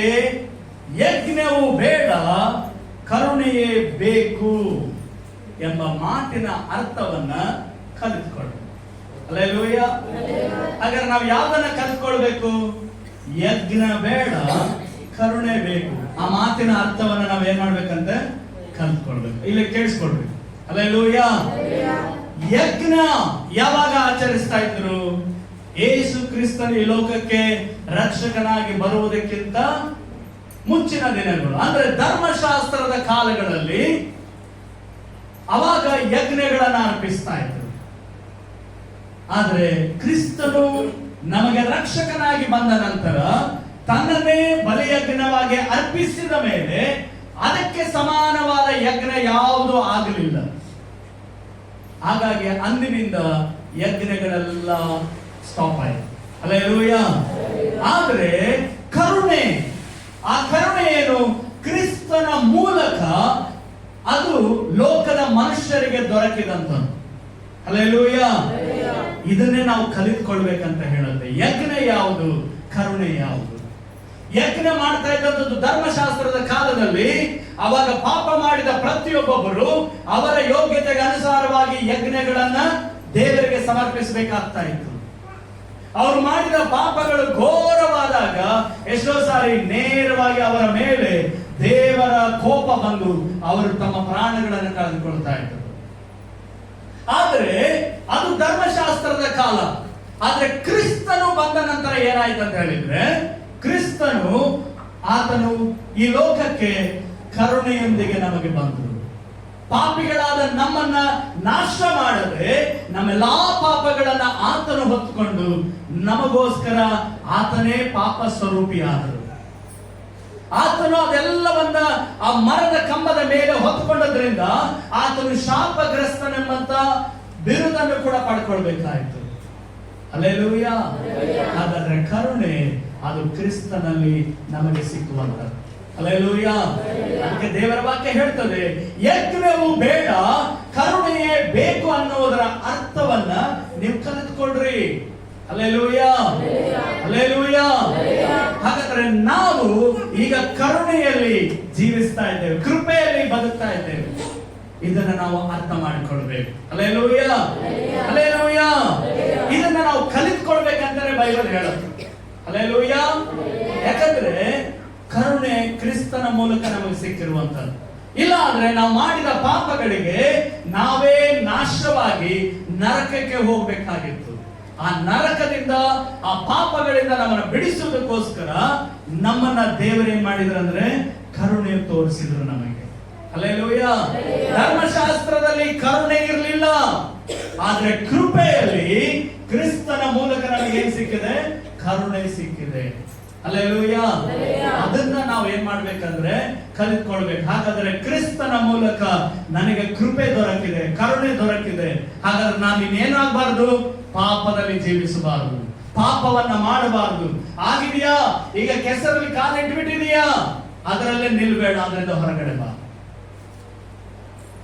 ಯಜ್ಞವು ಬೇಡ, ಕರುಣೆಯೇ ಬೇಕು ಎಂಬ ಮಾತಿನ ಅರ್ಥವನ್ನ ಕಲಿತುಕೊಳ್ಳಿ. ಹಲ್ಲೆಲೂಯಾ. ಹಾಗಾದ್ರೆ ನಾವು ಯಾವ್ದನ್ನ ಕಲಿತುಕೊಳ್ಬೇಕು? ಯಜ್ಞ ಬೇಡ, ಕರುಣೆ ಬೇಕು. ಆ ಮಾತಿನ ಅರ್ಥವನ್ನ ನಾವ್ ಏನ್ ಮಾಡ್ಬೇಕಂತ ಕಲಿತುಕೊಳ್ಬೇಕು. ಇಲ್ಲಿ ಕೇಳಿಸ್ಕೊಳ್ರಿ. ಹಲ್ಲೆಲೂಯಾ. ಯಜ್ಞ ಯಾವಾಗ ಆಚರಿಸ್ತಾ ಇದ್ರು? ಯೇಸು ಕ್ರಿಸ್ತನ ಈ ಲೋಕಕ್ಕೆ ರಕ್ಷಕನಾಗಿ ಬರುವುದಕ್ಕಿಂತ ಮುಂಚಿನ ದಿನಗಳು, ಅಂದ್ರೆ ಧರ್ಮಶಾಸ್ತ್ರದ ಕಾಲಗಳಲ್ಲಿ ಅವಾಗ ಯಜ್ಞಗಳನ್ನ ಅರ್ಪಿಸ್ತಾ ಇದ್ರು. ಆದ್ರೆ ಕ್ರಿಸ್ತನು ನಮಗೆ ರಕ್ಷಕನಾಗಿ ಬಂದ ನಂತರ ತನ್ನನ್ನೇ ಬಲಿಯಜ್ಞವಾಗಿ ಅರ್ಪಿಸಿದ ಮೇಲೆ ಅದಕ್ಕೆ ಸಮಾನವಾದ ಯಜ್ಞ ಯಾವುದೂ ಆಗಲಿಲ್ಲ. ಹಾಗಾಗಿ ಅಂದಿನಿಂದ ಯಜ್ಞಗಳೆಲ್ಲ ಸ್ಟಾಪ್ ಆಯಿತು. ಹಲ್ಲೆಲೂಯಾ. ಆದ್ರೆ ಕರುಣೆ, ಆ ಕರುಣೆ ಏನು? ಕ್ರಿಸ್ತನ ಮೂಲಕ ಅದು ಲೋಕದ ಮನುಷ್ಯರಿಗೆ ದೊರಕಿದಂಥದ್ದು. ಹಲ್ಲೆಲೂಯಾ. ಇದನ್ನೇ ನಾವು ಕಲಿತುಕೊಳ್ಬೇಕಂತ ಹೇಳುತ್ತೆ. ಯಜ್ಞ ಯಾವುದು, ಕರುಣೆ ಯಾವುದು? ಯಜ್ಞ ಮಾಡ್ತಾ ಇದ್ದಂಥದ್ದು ಧರ್ಮಶಾಸ್ತ್ರದ ಕಾಲದಲ್ಲಿ. ಅವಾಗ ಪಾಪ ಮಾಡಿದ ಪ್ರತಿಯೊಬ್ಬೊಬ್ಬರು ಅವರ ಯೋಗ್ಯತೆಗೆ ಅನುಸಾರವಾಗಿ ಯಜ್ಞಗಳನ್ನ ದೇವರಿಗೆ ಸಮರ್ಪಿಸಬೇಕಾಗ್ತಾ ಇತ್ತು. ಅವರು ಮಾಡಿದ ಪಾಪಗಳು ಘೋರವಾದಾಗ ಎಷ್ಟೋ ಸಾರಿ ನೇರವಾಗಿ ಅವರ ಮೇಲೆ ದೇವರ ಕೋಪ ಬಂದು ಅವರು ತಮ್ಮ ಪ್ರಾಣಗಳನ್ನು ಕಳೆದುಕೊಳ್ತಾ ಇದ್ದರು. ಆದರೆ ಅದು ಧರ್ಮಶಾಸ್ತ್ರದ ಕಾಲ. ಆದ್ರೆ ಕ್ರಿಸ್ತನು ಬಂದ ನಂತರ ಏನಾಯ್ತು ಅಂತ ಹೇಳಿದ್ರೆ, ಕ್ರಿಸ್ತನು ಆತನು ಈ ಲೋಕಕ್ಕೆ ಕರುಣೆಯೊಂದಿಗೆ ನಮಗೆ ಬಂದರು. ಪಾಪಿಗಳಾದ ನಮ್ಮನ್ನ ನಾಶ ಮಾಡದೆ ನಮ್ಮೆಲ್ಲಾ ಪಾಪಗಳನ್ನ ಆತನು ಹೊತ್ತುಕೊಂಡು ನಮಗೋಸ್ಕರ ಆತನೇ ಪಾಪ ಸ್ವರೂಪಿಯಾದರು. ಆತನು ಅದೆಲ್ಲವನ್ನ ಆ ಮರದ ಕಂಬದ ಮೇಲೆ ಹೊತ್ತುಕೊಂಡದ್ರಿಂದ ಆತನು ಶಾಪಗ್ರಸ್ತನೆಂಬಂತ ಬಿರುದನ್ನು ಕೂಡ ಪಡ್ಕೊಳ್ಬೇಕಾಯ್ತು. ಹಲ್ಲೆಲೂಯಾ. ಹಾಗಾದ್ರೆ ಕರುಣೆ ಅದು ಕ್ರಿಸ್ತನಲ್ಲಿ ನಮಗೆ ಸಿಕ್ಕುವಂತದ್ದು. ಹಲ್ಲೆಲೂಯಾ. ಅದಕ್ಕೆ ದೇವರ ವಾಕ್ಯ ಹೇಳ್ತದೆ, ಯಜ್ಞವು ಬೇಡ ಕರುಣೆಯೇ ಬೇಕು ಅನ್ನುವುದರ ಅರ್ಥವನ್ನ ನೀವು ಕಲಿತುಕೊಳ್ರಿ. Hallelujah, hallelujah. ಹಾಗಾದ್ರೆ ನಾವು ಈಗ ಕರುಣೆಯಲ್ಲಿ ಜೀವಿಸ್ತಾ ಇದ್ದೇವೆ, ಕೃಪೆಯಲ್ಲಿ ಬದುಕ್ತಾ ಇದ್ದೇವೆ. ಇದನ್ನ ನಾವು ಅರ್ಥ ಮಾಡಿಕೊಳ್ಬೇಕು. Hallelujah, hallelujah. ಇದನ್ನ ನಾವು ಕಲಿತುಕೊಳ್ಬೇಕಂತಾನೆ ಬೈಬಲ್ ಹೇಳುತ್ತೆ. ಹಲ್ಲೆಲೂಯಾ. ಯಾಕಂದ್ರೆ ಕರುಣೆ ಕ್ರಿಸ್ತನ ಮೂಲಕ ನಮಗೆ ಸಿಕ್ಕಿರುವಂತದ್ದು. ಇಲ್ಲ ಅಂದ್ರೆ ನಾವು ಮಾಡಿದ ಪಾಪಗಳಿಗೆ ನಾವೇ ನಾಶವಾಗಿ ನರಕಕ್ಕೆ ಹೋಗ್ಬೇಕಾಗಿತ್ತು. ಆ ನರಕದಿಂದ, ಆ ಪಾಪಗಳಿಂದ ನಮ್ಮನ್ನು ಬಿಡಿಸುವುದಕ್ಕೋಸ್ಕರ ನಮ್ಮನ್ನ ದೇವರೇನ್ ಮಾಡಿದ್ರಂದ್ರೆ ಕರುಣೆ ತೋರಿಸಿದ್ರು ನಮಗೆ. ಹಲ್ಲೆಲೂಯಾ. ಧರ್ಮಶಾಸ್ತ್ರದಲ್ಲಿ ಕರುಣೆ ಇರಲಿಲ್ಲ, ಆದ್ರೆ ಕೃಪೆಯಲ್ಲಿ ಕ್ರಿಸ್ತನ ಮೂಲಕ ನಮಗೆ ಏನ್ ಸಿಕ್ಕಿದೆ? ಕರುಣೆ ಸಿಕ್ಕಿದೆ. ಹಲ್ಲೆಲೂಯಾ. ಅದನ್ನ ನಾವು ಏನ್ ಮಾಡ್ಬೇಕಂದ್ರೆ ಕಲಿತ್ಕೊಳ್ಬೇಕು. ಹಾಗಾದ್ರೆ ಕ್ರಿಸ್ತನ ಮೂಲಕ ನನಗೆ ಕೃಪೆ ದೊರಕಿದೆ, ಕರುಣೆ ದೊರಕಿದೆ. ಹಾಗಾದ್ರೆ ನಾನು ಇನ್ನೇನಾಗಬಾರ್ದು? ಪಾಪದಲ್ಲಿ ಜೀವಿಸಬಾರದು, ಪಾಪವನ್ನ ಮಾಡಬಾರದು. ಆಗಿದೆಯಾ? ಈಗ ಕೆಸರಲ್ಲಿ ಕಾಲಿಟ್ಬಿಟ್ಟಿದೆಯಾ? ಅದರಲ್ಲೇ ನಿಲ್ಬೇಡ, ಅದರಿಂದ ಹೊರಗಡೆ ಬಾ.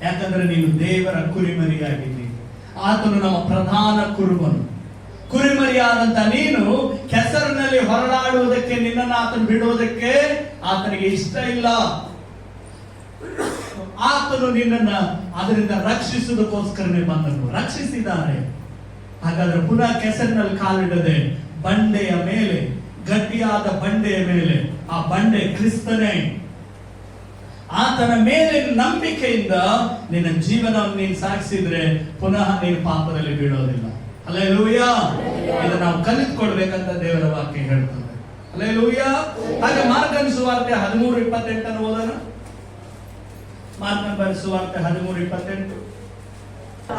ಯಾಕಂದ್ರೆ ನೀನು ದೇವರ ಕುರಿಮರಿಯಾಗಿದ್ದೀನಿ. ಆತನು ನಮ್ಮ ಪ್ರಧಾನ ಕುರುಬನು. ಕುರಿಮರಿಯಾದಂತ ನೀನು ಕೆಸರಿನಲ್ಲಿ ಹೊರಳಾಡುವುದಕ್ಕೆ, ನಿನ್ನನ್ನು ಆತನು ಬಿಡುವುದಕ್ಕೆ ಆತನಿಗೆ ಇಷ್ಟ ಇಲ್ಲ. ಆತನು ನಿನ್ನನ್ನ ಅದರಿಂದ ರಕ್ಷಿಸುವುದಕ್ಕೋಸ್ಕರನೇ ಬಂದನು, ರಕ್ಷಿಸಿದ್ದಾರೆ. ಹಾಗಾದ್ರೆ ಪುನಃ ಕೆಸರಿನಲ್ಲಿ ಕಾಲಿಡದೆ ಬಂಡೆಯ ಮೇಲೆ, ಗಟ್ಟಿಯಾದ ಬಂಡೆಯ ಮೇಲೆ, ಆ ಬಂಡೆ ಕ್ರಿಸ್ತನೇ, ಆತನ ಮೇಲೆ ನಂಬಿಕೆಯಿಂದ ನಿನ್ನ ಜೀವನವನ್ನು ನೀನು ಸಾಗಿಸಿದ್ರೆ ಪುನಃ ನೀನು ಪಾಪದಲ್ಲಿ ಬೀಳೋದಿಲ್ಲ. ಹಲ್ಲೆಲೂಯಾ. ಇದು ನಾವು ಕಲಿತುಕೊಳ್ಬೇಕಂತ ದೇವರ ವಾಕ್ಯ ಹೇಳ್ತದೆ. ಹಲ್ಲೆಲೂಯಾ. ಹಾಗೆ ಮಾರ್ಕನ ಸುವಾರ್ತೆ 13:28 ಓದೋಣ. ಮಾರ್ಕನ ಸುವಾರ್ತೆ 13:28.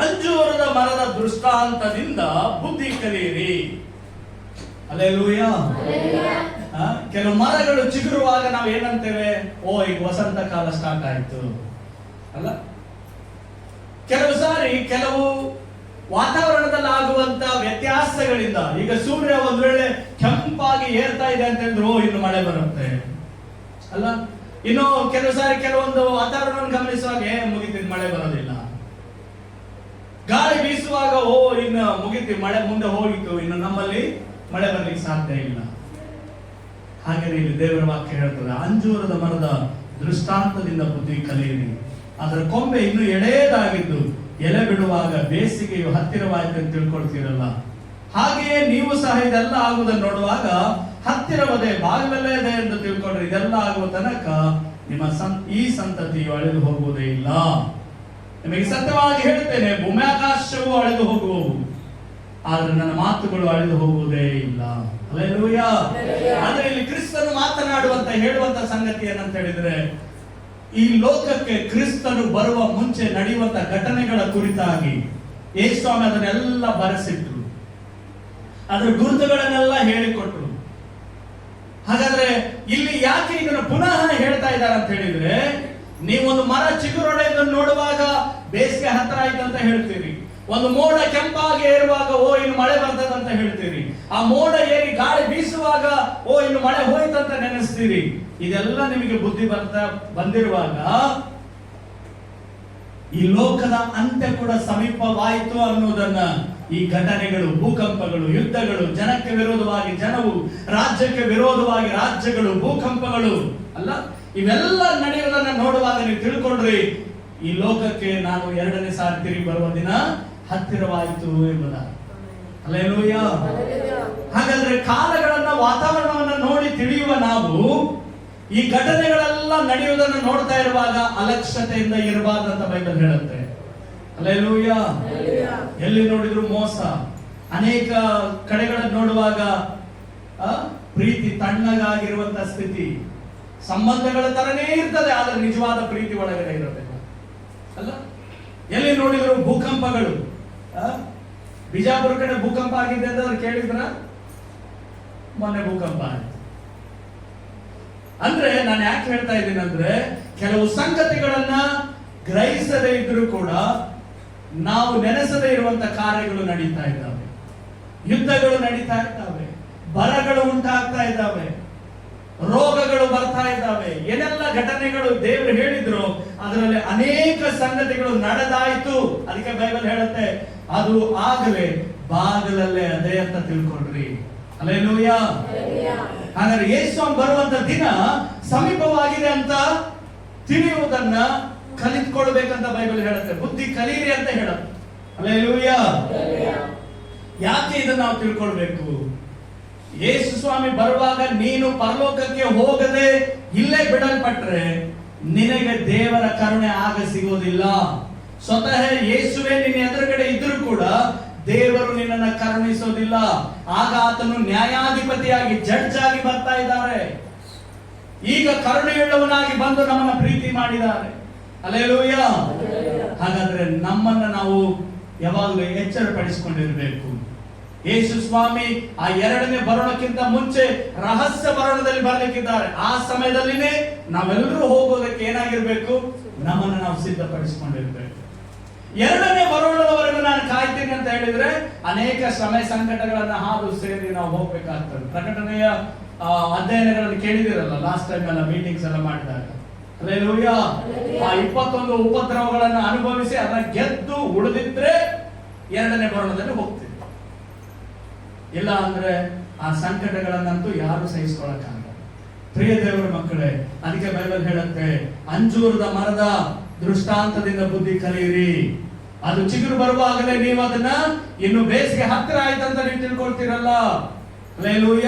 ಅಂಜೂರದ ಮರದ ದೃಷ್ಟಾಂತದಿಂದ ಬುದ್ಧಿ ಕಲಿಯಿರಿ. ಹಲ್ಲೆಲೂಯಾ. ಕೆಲವು ಮರಗಳು ಚಿಗುರುವಾಗ ನಾವು ಏನಂತೇವೆ? ಓ, ಈಗ ವಸಂತ ಕಾಲ ಸ್ಟಾರ್ಟ್ ಆಯ್ತು ಅಲ್ಲ. ಕೆಲವು ಸಾರಿ ಕೆಲವು ವಾತಾವರಣದಲ್ಲಿ ಆಗುವಂತ ವ್ಯತ್ಯಾಸಗಳಿಂದ, ಈಗ ಸೂರ್ಯ ಒಂದ್ ವೇಳೆ ಕೆಂಪಾಗಿ ಏರ್ತಾ ಇದೆ ಅಂತ ಹೇಳಿದ್ರು, ಇನ್ನು ಮಳೆ ಬರುತ್ತೆ ಅಲ್ಲ. ಇನ್ನು ಕೆಲವು ಸಾರಿ ಕೆಲವೊಂದು ವಾತಾವರಣವನ್ನು ಗಮನಿಸುವಾಗ ಮುಗಿತಿದ್ ಮಳೆ ಬರೋದಿಲ್ಲ. ಗಾಳಿ ಬೀಸುವಾಗ ಓ, ಇನ್ನು ಮುಗಿತಿ, ಮಳೆ ಮುಂದೆ ಹೋಗಿತ್ತು, ಇನ್ನು ನಮ್ಮಲ್ಲಿ ಮಳೆ ಬರ್ಲಿಕ್ಕೆ ಸಾಧ್ಯ ಇಲ್ಲ. ಹಾಗೆ ಇಲ್ಲಿ ದೇವರ ವಾಕ್ಯ ಹೇಳ್ತದೆ, ಅಂಜೂರದ ಮರದ ದೃಷ್ಟಾಂತದಿಂದ ಬುದ್ಧಿ ಕಲಿಯಿರಿ. ಅದರ ಕೊಂಬೆ ಇನ್ನು ಎಳೆಯದಾಗಿದ್ದು ಎಲೆ ಬಿಡುವಾಗ ಬೇಸಿಗೆಯು ಹತ್ತಿರವಾಯಿತು ಅಂತ ತಿಳ್ಕೊಳ್ತೀರಲ್ಲ, ಹಾಗೆಯೇ ನೀವು ಸಹ ಇದೆಲ್ಲ ಆಗುವುದನ್ನು ನೋಡುವಾಗ ಹತ್ತಿರವದೇ, ಬಾಗಿಲಲ್ಲೇ ಇದೆ ಎಂದು ತಿಳ್ಕೊಂಡ್ರೆ ಇದೆಲ್ಲ ಆಗುವ ತನಕ ನಿಮ್ಮ ಈ ಸಂತತಿಯು ಅಳೆದು ಹೋಗುವುದೇ ಇಲ್ಲ. ನಿಮಗೆ ಸತ್ಯವಾಗಿ ಹೇಳುತ್ತೇನೆ, ಭೂಮ್ಯಾಕಾಶವು ಅಳೆದು ಹೋಗುವವು, ಆದ್ರೆ ನನ್ನ ಮಾತುಗಳು ಅಳೆದು ಹೋಗುವುದೇ ಇಲ್ಲ. ಹಲ್ಲೆಲೂಯಾ. ಆದ್ರೆ ಇಲ್ಲಿ ಕ್ರಿಸ್ತನು ಮಾತನಾಡುವಂತ ಹೇಳುವಂತ ಸಂಗತಿ ಏನಂತ ಹೇಳಿದ್ರೆ, ಈ ಲೋಕಕ್ಕೆ ಕ್ರಿಸ್ತನು ಬರುವ ಮುಂಚೆ ನಡೆಯುವಂತ ಘಟನೆಗಳ ಕುರಿತಾಗಿ ಯೇಸು ಸ್ವಾಮಿ ಅದನ್ನೆಲ್ಲ ಬರೆಸಿದ್ರು, ಅದರ ಗುರುತುಗಳನ್ನೆಲ್ಲ ಹೇಳಿಕೊಟ್ರು. ಹಾಗಾದ್ರೆ ಇಲ್ಲಿ ಯಾಕೆ ಇದನ್ನು ಪುನಃ ಹೇಳ್ತಾ ಇದ್ದಾರೆ ಅಂತ ಹೇಳಿದ್ರೆ, ನೀವೊಂದು ಮರ ಚಿಗುರೊಡೆಯನ್ನು ನೋಡುವಾಗ ಬೇಸಿಗೆ ಹತ್ರ ಆಯ್ತು ಅಂತ ಹೇಳ್ತೀರಿ. ಒಂದು ಮೋಡ ಕೆಂಪಾಗಿ ಏರುವಾಗ ಓ, ಇನ್ನು ಮಳೆ ಬರ್ತದೆ ಅಂತ ಹೇಳ್ತೀರಿ. ಆ ಮೋಡ ಏರಿ ಗಾಳಿ ಬೀಸುವಾಗ ಓ, ಇನ್ನು ಮಳೆ ಹೋಯ್ತಂತ ನೆನೆಸ್ತೀರಿ. ಇದೆಲ್ಲ ನಿಮಗೆ ಬುದ್ಧಿ ಬಂದಿರುವಾಗ ಈ ಲೋಕದ ಅಂತ್ಯ ಕೂಡ ಸಮೀಪವಾಯಿತು ಅನ್ನೋದನ್ನ ಈ ಘಟನೆಗಳು, ಭೂಕಂಪಗಳು, ಯುದ್ಧಗಳು, ಜನಕ್ಕೆ ವಿರೋಧವಾಗಿ ಜನವು, ರಾಜ್ಯಕ್ಕೆ ವಿರೋಧವಾಗಿ ರಾಜ್ಯಗಳು, ಭೂಕಂಪಗಳು ಅಲ್ಲ, ಇವೆಲ್ಲ ನಡೆಯುವುದನ್ನ ನೋಡುವಾಗ ನೀವು ತಿಳ್ಕೊಂಡ್ರಿ, ಈ ಲೋಕಕ್ಕೆ ನಾನು 2ನೇ ಸಾರಿ ತಿರುಗಿ ಬರುವ ದಿನ ಹತ್ತಿರವಾಯಿತು ಎಂಬುದಾಗಿ. ಹಲ್ಲೆಲೂಯ. ಹಾಗಾದ್ರೆ ಕಾಲಗಳನ್ನ, ವಾತಾವರಣವನ್ನ ನೋಡಿ ತಿಳಿಯುವ ನಾವು ಈ ಘಟನೆಗಳೆಲ್ಲ ನಡೆಯುವುದನ್ನು ನೋಡ್ತಾ ಇರುವಾಗ ಅಲಕ್ಷ್ಯತೆಯಿಂದ ಇರಬಾರ್ದಂತ ಬೈಬಲ್ ಹೇಳುತ್ತೆ. ಹಲ್ಲೆಲೂಯ. ಎಲ್ಲಿ ನೋಡಿದ್ರು ಮೋಸ. ಅನೇಕ ಕಡೆಗಳನ್ನು ನೋಡುವಾಗ ಪ್ರೀತಿ ತಣ್ಣಗಾಗಿರುವಂತ ಸ್ಥಿತಿ, ಸಂಬಂಧಗಳ ತರನೇ ಇರ್ತದೆ, ಆದ್ರೆ ನಿಜವಾದ ಪ್ರೀತಿ ಒಳಗಡೆ ಇರೋದಿಲ್ಲ ಅಲ್ಲ. ಎಲ್ಲಿ ನೋಡಿದ್ರು ಭೂಕಂಪಗಳು. ಬಿಜಾಪುರ ಕಡೆ ಭೂಕಂಪ ಆಗಿದೆ ಅಂತ ಕೇಳಿದ್ರ? ಮೊನ್ನೆ ಭೂಕಂಪ ಆಯ್ತು. ಅಂದ್ರೆ ನಾನು ಯಾಕೆ ಹೇಳ್ತಾ ಇದ್ದೀನಿ ಅಂದ್ರೆ, ಕೆಲವು ಸಂಗತಿಗಳನ್ನ ಗ್ರಹಿಸದೇ ಇದ್ರೂ ಕೂಡ ನಾವು ನೆನೆಸದೇ ಇರುವಂತ ಕಾರ್ಯಗಳು ನಡೀತಾ ಇದ್ದಾವೆ, ಯುದ್ಧಗಳು ನಡೀತಾ ಇದ್ದಾವೆ, ಬರಗಳು ಉಂಟಾಗ್ತಾ ಇದ್ದಾವೆ, ರೋಗಗಳು ಬರ್ತಾ ಇದ್ದಾವೆ. ಏನೆಲ್ಲ ಘಟನೆಗಳು ದೇವರು ಹೇಳಿದ್ರು ಅದರಲ್ಲಿ ಅನೇಕ ಸಂಗತಿಗಳು ನಡೆದಾಯ್ತು. ಅದಕ್ಕೆ ಬೈಬಲ್ ಹೇಳುತ್ತೆ ಅದು ಆಗಲೇ ಬಾಗಿಲಲ್ಲೇ ಅದೇ ಅಂತ ತಿಳ್ಕೊಳ್ರಿ. ಹಲ್ಲೆಲೂಯ. ಹಾಗಾದ್ರೆ ಯೇಸು ಬರುವಂತ ದಿನ ಸಮೀಪವಾಗಿದೆ ಅಂತ ತಿಳಿಯುವುದನ್ನ ಕಲಿತ್ಕೊಳ್ಬೇಕಂತ ಬೈಬಲ್ ಹೇಳುತ್ತೆ. ಬುದ್ಧಿ ಕಲೀರಿ ಅಂತ ಹೇಳುತ್ತೆ. ಹಲ್ಲೆಲೂಯ. ಯಾಕೆ ಇದನ್ನ ನಾವು ತಿಳ್ಕೊಳ್ಬೇಕು? ಯೇಸು ಸ್ವಾಮಿ ಬರುವಾಗ ನೀನು ಪರಲೋಕಕ್ಕೆ ಹೋಗದೆ ಇಲ್ಲೇ ಬಿಡಲ್ಪಟ್ರೆ ನಿನಗೆ ದೇವರ ಕರುಣೆ ಆಗ ಸಿಗೋದಿಲ್ಲ. ಸ್ವತಃ ಯೇಸುವೆ ನಿನ್ನ ಎದುರುಗಡೆ ಇದ್ರೂ ಕೂಡ ದೇವರು ನಿನ್ನನ್ನು ಕರುಣಿಸೋದಿಲ್ಲ. ಆಗ ಆತನು ನ್ಯಾಯಾಧಿಪತಿಯಾಗಿ, ಜಡ್ಜ್ ಆಗಿ ಬರ್ತಾ ಇದ್ದಾರೆ. ಈಗ ಕರುಣೆಯುಳ್ಳವನಾಗಿ ಬಂದು ನಮ್ಮನ್ನ ಪ್ರೀತಿ ಮಾಡಿದ್ದಾರೆ. ಹಲ್ಲೆಲೂಯ. ಹಾಗಾದ್ರೆ ನಮ್ಮನ್ನ ನಾವು ಯಾವಾಗಲೂ ಎಚ್ಚರಪಡಿಸಿಕೊಂಡಿರಬೇಕು. ಯೇಸು ಸ್ವಾಮಿ ಆ ಎರಡನೇ ಬರೋಣಕ್ಕಿಂತ ಮುಂಚೆ ರಹಸ್ಯ ಬರೋಣದಲ್ಲಿ ಬರ್ಲಿಕ್ಕಿದ್ದಾರೆ. ಆ ಸಮಯದಲ್ಲಿನೇ ನಾವೆಲ್ಲರೂ ಹೋಗೋದಕ್ಕೆ ಏನಾಗಿರ್ಬೇಕು? ನಮ್ಮನ್ನು ನಾವು ಸಿದ್ಧಪಡಿಸಿಕೊಂಡಿರ್ಬೇಕು. ಎರಡನೇ ಬರೋಣದವರೆಗೂ ನಾನು ಕಾಯ್ತೀನಿ ಅಂತ ಹೇಳಿದ್ರೆ ಅನೇಕ ಶ್ರಮೆ ಸಂಕಟಗಳನ್ನ ಹಾದು ಸೇರಿ ನಾವು ಹೋಗ್ಬೇಕಾಗ್ತದೆ. ಪ್ರಕಟಣೆಯ ಅಧ್ಯಯನಗಳನ್ನು ಕೇಳಿದಿರಲ್ಲ ಲಾಸ್ಟ್ ಟೈಮ್ ಎಲ್ಲ ಮೀಟಿಂಗ್ಸ್ ಎಲ್ಲ ಮಾಡಿದಾಗ. ಹಲ್ಲೆಲೂಯ. ಆ 21 ಉಪದ್ರವಗಳನ್ನು ಅನುಭವಿಸಿ ಅದನ್ನ ಗೆದ್ದು ಉಳಿದಿದ್ರೆ ಎರಡನೇ ಬರೋಣದಲ್ಲಿ ಹೋಗ್ತೀವಿ. ಇಲ್ಲ ಅಂದ್ರೆ ಆ ಸಂಕಟಗಳನ್ನಂತೂ ಯಾರು ಸಹಿಸಿಕೊಳ್ಳಕ್ಕಾಗಲ್ಲ. ಪ್ರಿಯ ದೇವರ ಮಕ್ಕಳೇ, ಅದಕ್ಕೆ ಬೈಬಲ್ ಹೇಳುತ್ತೆ ಅಂಜೂರದ ಮರದ ದೃಷ್ಟಾಂತದಿಂದ ಬುದ್ಧಿ ಕಲಿಯಿರಿ. ಅದು ಚಿಗುರು ಬರುವಾಗಲೇ ನೀವು ಅದನ್ನ ಇನ್ನು ಬೇಸಿಗೆ ಹತ್ತಿರ ಆಯ್ತಂತ ನೀವು ತಿಳ್ಕೊಳ್ತೀರಲ್ಲ. ಹಲ್ಲೆಲೂಯ.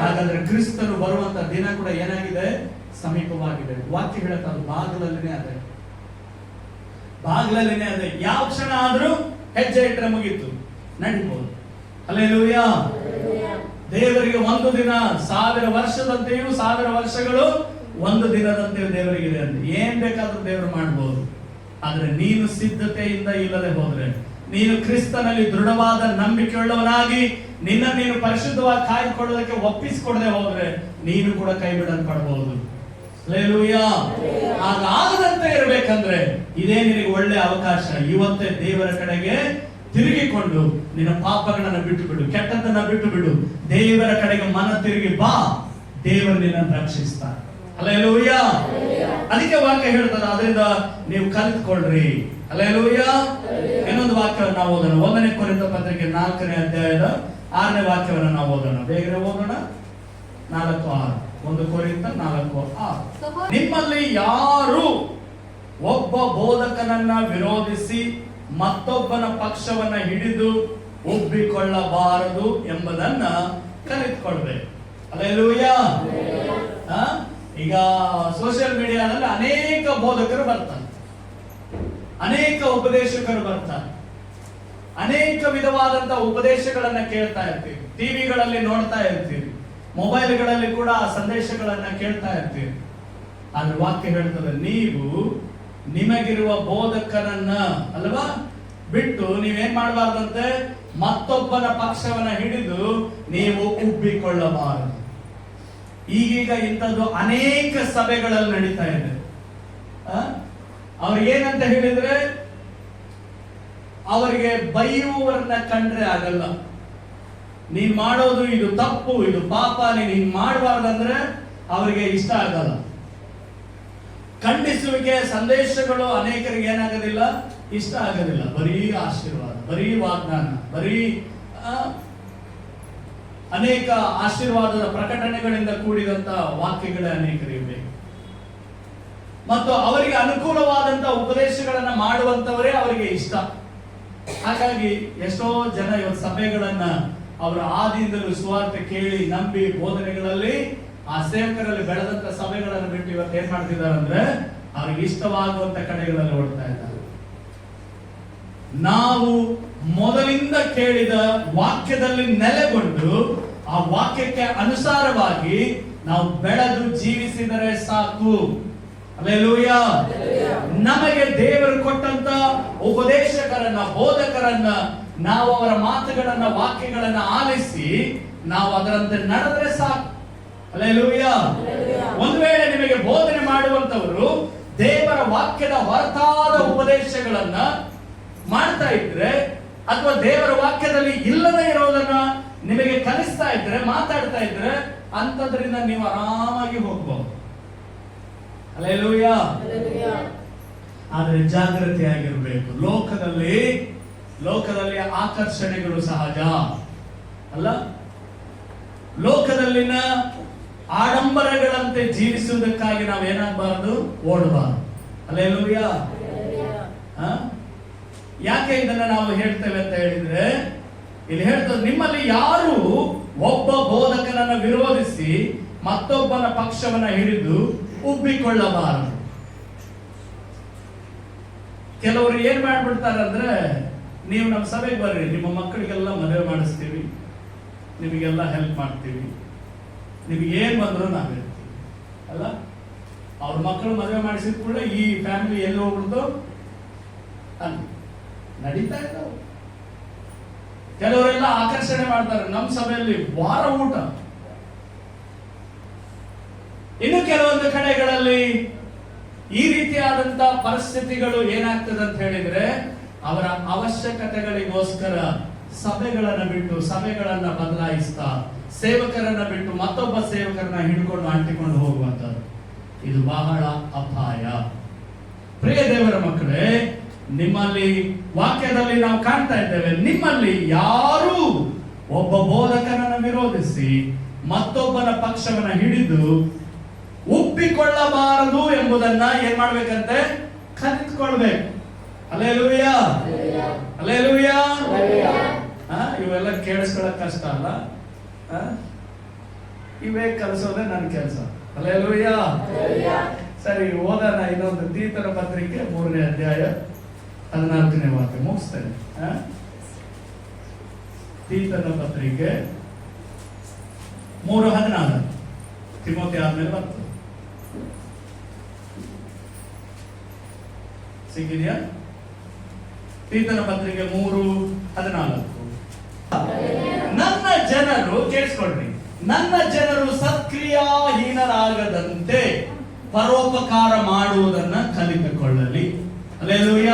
ಹಾಗಾದ್ರೆ ಕ್ರಿಸ್ತನು ಬರುವಂತ ದಿನ ಕೂಡ ಏನಾಗಿದೆ? ಸಮೀಪವಾಗಿದೆ. ವಾಕ್ಯ ಹೇಳುತ್ತೆ ಅದು ಬಾಗಿಲಲ್ಲಿನೇ ಅದೇ, ಬಾಗಿಲಲ್ಲಿನೇ ಅದೇ. ಯಾವ ಕ್ಷಣ ಆದ್ರೂ ಹೆಜ್ಜೆ ಇಟ್ಟರೆ ಮುಗೀತು, ನಡಿಬಹುದು. ಹಲ್ಲೆಲೂಯ. ದೇವರಿಗೆ ಒಂದು ದಿನ 1000 ವರ್ಷದಂತೆಯೂ 1000 ವರ್ಷಗಳು ಒಂದು ದಿನದಂತೆಯೂ ದೇವರಿಗಿದೆ ಅಂತ. ಏನ್ ಬೇಕಾದ್ರೂ ದೇವರು ಮಾಡಬಹುದು. ಆದ್ರೆ ನೀನು ಸಿದ್ಧತೆಯಿಂದ ಇಲ್ಲದೆ ಹೋದ್ರೆ, ನೀನು ಕ್ರಿಸ್ತನಲ್ಲಿ ದೃಢವಾದ ನಂಬಿಕೆಯುಳ್ಳವನಾಗಿ ನಿನ್ನ ನೀನು ಪರಿಶುದ್ಧವಾಗಿ ಕಾಯ್ದುಕೊಳ್ಳೋದಕ್ಕೆ ಒಪ್ಪಿಸಿಕೊಡದೆ ಹೋದ್ರೆ ನೀನು ಕೂಡ ಕೈ ಬಿಡಲ್ಪಡಬಹುದು. ಹಲ್ಲೆಲೂಯ. ಹಾಗಾಗದಂತೆ ಇರಬೇಕಂದ್ರೆ ಇದೇ ನಿನಗೆ ಒಳ್ಳೆ ಅವಕಾಶ. ಇವತ್ತೇ ದೇವರ ಕಡೆಗೆ ತಿರುಗಿಕೊಂಡು ನಿನ್ನ ಪಾಪಗಳನ್ನ ಬಿಟ್ಟು ಬಿಡು, ಕೆಟ್ಟದ್ದನ್ನ ಬಿಟ್ಟು ಬಿಡು, ದೇವರ ಕಡೆಗೆ ಮನ ತಿರುಗಿ ಬಾ. ದೇವರು ನಿನ್ನನ್ನು ರಕ್ಷಿಸ್ತಾನೆ. ಹಲ್ಲೆಲೂಯ. ಅದಕ್ಕೆ ವಾಕ್ಯ ಹೇಳ್ತಾರೆ ಅದರಿಂದ ನೀವು ಕಲಿತುಕೊಳ್ಳ್ರಿ. ಹಲ್ಲೆಲೂಯ. ಇನ್ನೊಂದು ವಾಕ್ಯವನ್ನು ನಾವು ಓದೋಣ. 1 ಕೊರಿಂಥ ಪತ್ರಿಕೆ 4ನೇ ಅಧ್ಯಾಯದ 6ನೇ ವಾಕ್ಯವನ್ನು ನಾವು ಓದೋಣ. ಬೇಗನೆ ಓದೋಣ. 4:6. 1 ಕೊರಿಂಥ 4:6. ನಿಮ್ಮಲ್ಲಿ ಯಾರು ಒಬ್ಬ ಬೋಧಕನನ್ನ ವಿರೋಧಿಸಿ ಮತ್ತೊಬ್ಬನ ಪಕ್ಷವನ್ನ ಹಿಡಿದು ಒಪ್ಪಿಕೊಳ್ಳಬಾರದು ಎಂಬುದನ್ನ ಕಲಿತುಕೊಳ್ಬೇಕು. ಹಲ್ಲೆಲೂಯ. ಈಗ ಸೋಷಿಯಲ್ ಮೀಡಿಯಾದಲ್ಲಿ ಅನೇಕ ಬೋಧಕರು ಬರ್ತಾರೆ, ಅನೇಕ ಉಪದೇಶಕರು ಬರ್ತಾರೆ, ಅನೇಕ ವಿಧವಾದಂತಹ ಉಪದೇಶಗಳನ್ನ ಕೇಳ್ತಾ ಇರ್ತೀವಿ, ಟಿವಿಗಳಲ್ಲಿ ನೋಡ್ತಾ ಇರ್ತೀವಿ, ಮೊಬೈಲ್ಗಳಲ್ಲಿ ಕೂಡ ಸಂದೇಶಗಳನ್ನ ಕೇಳ್ತಾ ಇರ್ತೀವಿ. ಆದ್ರೆ ವಾಕ್ಯ ಹೇಳ್ತದೆ ನೀವು ನಿಮಗಿರುವ ಬೋಧಕನನ್ನ ಅಲ್ವಾ ಬಿಟ್ಟು ನೀವೇನ್ ಮಾಡಬಾರ್ದಂತೆ? ಮತ್ತೊಬ್ಬನ ಪಕ್ಷವನ್ನ ಹಿಡಿದು ನೀವು ಉಬ್ಬಿಕೊಳ್ಳಬಾರದು. ಈಗೀಗ ಇಂಥದ್ದು ಅನೇಕ ಸಭೆಗಳಲ್ಲಿ ನಡೀತಾ ಇದೆ. ಅವ್ರಿಗೆ ಏನಂತ ಹೇಳಿದ್ರೆ, ಅವರಿಗೆ ಬೈಯುವವರನ್ನ ಕಂಡ್ರೆ ಆಗಲ್ಲ. ನೀನ್ ಮಾಡೋದು ಇದು ತಪ್ಪು, ಇದು ಪಾಪ, ನೀನ್ ಹಿಂಗ್ ಮಾಡಬಾರ್ದಂದ್ರೆ ಅವರಿಗೆ ಇಷ್ಟ ಆಗಲ್ಲ. ಖಂಡಿಸುವಿಕೆ ಸಂದೇಶಗಳು ಅನೇಕರಿಗೆ ಏನಾಗೋದಿಲ್ಲ, ಇಷ್ಟ ಆಗೋದಿಲ್ಲ. ಬರೀ ಆಶೀರ್ವಾದ, ಬರೀ ವಾಗ್ದಾನ, ಬರೀ ಅನೇಕ ಆಶೀರ್ವಾದದ ಪ್ರಕಟಣೆಗಳಿಂದ ಕೂಡಿದಂತ ವಾಕ್ಯಗಳೇ ಅನೇಕರಿವೆ. ಮತ್ತು ಅವರಿಗೆ ಅನುಕೂಲವಾದಂತಹ ಉಪದೇಶಗಳನ್ನ ಮಾಡುವಂತವರೇ ಅವರಿಗೆ ಇಷ್ಟ. ಹಾಗಾಗಿ ಎಷ್ಟೋ ಜನ ಇವತ್ತು ಸಭೆಗಳನ್ನ ಅವರ ಆದಿಯಿಂದಲೂ ಸುವಾರ್ತೆ ಕೇಳಿ ನಂಬಿ ಬೋಧನೆಗಳಲ್ಲಿ ಆ ಸೇವಕರಲ್ಲಿ ಬೆಳೆದಂತ ಸಭೆಗಳನ್ನು ಬಿಟ್ಟು ಇವತ್ತು ಏನ್ ಮಾಡ್ತಿದ್ದಾರೆ ಅಂದ್ರೆ ಅವ್ರಿಗೆ ಇಷ್ಟವಾಗುವಂತ ಕಡೆಗಳಲ್ಲಿ ಓಡ್ತಾ ಇದ್ದಾರೆ. ನಾವು ಮೊದಲಿಂದ ಕೇಳಿದ ವಾಕ್ಯದಲ್ಲಿ ನೆಲೆಗೊಂಡು ಆ ವಾಕ್ಯಕ್ಕೆ ಅನುಸಾರವಾಗಿ ನಾವು ಬೆಳೆದು ಜೀವಿಸಿದರೆ ಸಾಕು. ಹಲ್ಲೆಲೂಯ. ನಮಗೆ ದೇವರು ಕೊಟ್ಟಂತ ಉಪದೇಶಕರನ್ನ, ಬೋಧಕರನ್ನ ನಾವು ಅವರ ಮಾತುಗಳನ್ನ, ವಾಕ್ಯಗಳನ್ನ ಆಲಿಸಿ ನಾವು ಅದರಂತೆ ನಡೆದ್ರೆ ಸಾಕು. ಹಲ್ಲೆಲೂಯ. ಒಂದು ವೇಳೆ ನಿಮಗೆ ಬೋಧನೆ ಮಾಡುವಂತವರು ದೇವರ ವಾಕ್ಯದ ಹೊರತಾದ ಉಪದೇಶಗಳನ್ನ ಮಾಡ್ತಾ ಇದ್ರೆ, ಅಥವಾ ದೇವರ ವಾಕ್ಯದಲ್ಲಿ ಇಲ್ಲದೆ ಇರೋದನ್ನ ನಿಮಗೆ ಕಲಿಸ್ತಾ ಇದ್ರೆ, ಮಾತಾಡ್ತಾ ಇದ್ರೆ, ಅಂತದ್ರಿಂದ ನೀವು ಆರಾಮಾಗಿ ಹೋಗ್ಬಹುದು. ಹಲ್ಲೆಲೂಯ. ಆದ್ರೆ ಜಾಗೃತಿಯಾಗಿರ್ಬೇಕು. ಲೋಕದಲ್ಲಿ ಆಕರ್ಷಣೆಗಳು ಸಹಜ ಅಲ್ಲ. ಲೋಕದಲ್ಲಿನ ಆಡಂಬರಗಳಂತೆ ಜೀವಿಸುವುದಕ್ಕಾಗಿ ನಾವು ಏನಾಗಬಾರದು, ಓಡಬಾರದು. ಹಲ್ಲೆಲೂಯ. ಯಾಕೆ ಇದನ್ನ ನಾವು ಹೇಳ್ತೇವೆ ಅಂತ ಹೇಳಿದ್ರೆ, ಇಲ್ಲಿ ಹೇಳ್ತದೆ, ನಿಮ್ಮಲ್ಲಿ ಯಾರು ಒಬ್ಬ ಬೋಧಕನನ್ನ ವಿರೋಧಿಸಿ ಮತ್ತೊಬ್ಬನ ಪಕ್ಷವನ್ನ ಹಿಡಿದು ಉಬ್ಬಿಕೊಳ್ಳಬಾರದು. ಕೆಲವರು ಏನ್ ಮಾಡ್ಬಿಡ್ತಾರೆ ಅಂದ್ರೆ, ನೀವು ನಮ್ಮ ಸಭೆಗೆ ಬರ್ರಿ, ನಿಮ್ಮ ಮಕ್ಕಳಿಗೆಲ್ಲ ಮದುವೆ ಮಾಡಿಸ್ತೀವಿ, ನಿಮಗೆಲ್ಲ ಹೆಲ್ಪ್ ಮಾಡ್ತೀವಿ, ನಿಮಗೆ ಏನ್ ಬಂದ್ರು ನಾವಿರ್ತೀವಿ ಅಲ್ಲ. ಅವ್ರ ಮಕ್ಕಳು ಮದುವೆ ಮಾಡಿಸಿದ ಕೂಡಲೇ ಈ ಫ್ಯಾಮಿಲಿ ಎಲ್ಲಿ ಹೋಗ್ಬಿಡ್ತು ನಡೀತಾ ಇದ್ದಾವೆ. ಕೆಲವರೆಲ್ಲ ಆಕರ್ಷಣೆ ಮಾಡ್ತಾರೆ, ನಮ್ಮ ಸಭೆಯಲ್ಲಿ ವಾರ ಊಟ. ಇನ್ನು ಕೆಲವೊಂದು ಕಡೆಗಳಲ್ಲಿ ಈ ರೀತಿಯಾದಂತ ಪರಿಸ್ಥಿತಿಗಳು ಏನಾಗ್ತದೆ ಅಂತ ಹೇಳಿದ್ರೆ, ಅವರ ಅವಶ್ಯಕತೆಗಳಿಗೋಸ್ಕರ ಸಭೆಗಳನ್ನ ಬಿಟ್ಟು, ಸಭೆಗಳನ್ನ ಬದಲಾಯಿಸ್ತಾ, ಸೇವಕರನ್ನ ಬಿಟ್ಟು ಮತ್ತೊಬ್ಬ ಸೇವಕರನ್ನ ಹಿಡ್ಕೊಂಡು ಅಂಟಿಕೊಂಡು ಹೋಗುವಂತದ್ದು. ಇದು ಬಹಳ ಅಪಾಯ. ಪ್ರಿಯ ದೇವರ ಮಕ್ಕಳೇ, ನಿಮ್ಮಲ್ಲಿ ವಾಕ್ಯದಲ್ಲಿ ನಾವು ಕಾಣ್ತಾ ಇದ್ದೇವೆ, ನಿಮ್ಮಲ್ಲಿ ಯಾರು ಒಬ್ಬ ಬೋಧಕನನ್ನು ವಿರೋಧಿಸಿ ಮತ್ತೊಬ್ಬನ ಪಕ್ಷವನ್ನ ಹಿಡಿದು ಉಬ್ಬಿಕೊಳ್ಳಬಾರದು ಎಂಬುದನ್ನ ಏನ್ ಮಾಡ್ಬೇಕಂತೆ, ಕಲಿತ್ಕೊಳ್ಬೇಕು. ಹಲ್ಲೆಲೂಯ. ಹಲ್ಲೆಲೂಯ. ಇವೆಲ್ಲ ಕೇಳಿಸ್ಕೊಳ್ಳೋಕೆ ಕಷ್ಟ ಅಲ್ಲ. ಇವೇ ಕಲಿಸೋದೇ ನನ್ನ ಕೆಲಸ. ಹಲ್ಲೆಲೂಯ. ಸರಿ, ಓದೋಣ ಇನ್ನೊಂದು. ತೀತನ ಪತ್ರಿಕೆ 3ನೇ ಅಧ್ಯಾಯ 14ನೇ ವಾಕ್ಯ ಮುಗಿಸ್ತೇನೆ. ತೀತನ ಪತ್ರಿಕೆ 3:14. ತಿಮೋಥಿ ಆದ್ಮೇಲೆ ಬರ್ತದೆ. ಸಿಕ್ಕಿದೆಯಾ? ತೀತನ ಪತ್ರಿಕೆ 3:14. ನನ್ನ ಜನರು, ಕೇಳಿಸ್ಕೊಳ್ರಿ, ನನ್ನ ಜನರು ಸತ್ಕ್ರಿಯಾಹೀನರಾಗದಂತೆ ಪರೋಪಕಾರ ಮಾಡುವುದನ್ನ ಕಲಿತುಕೊಳ್ಳಲಿ. ಹಲ್ಲೆಲೂಯ.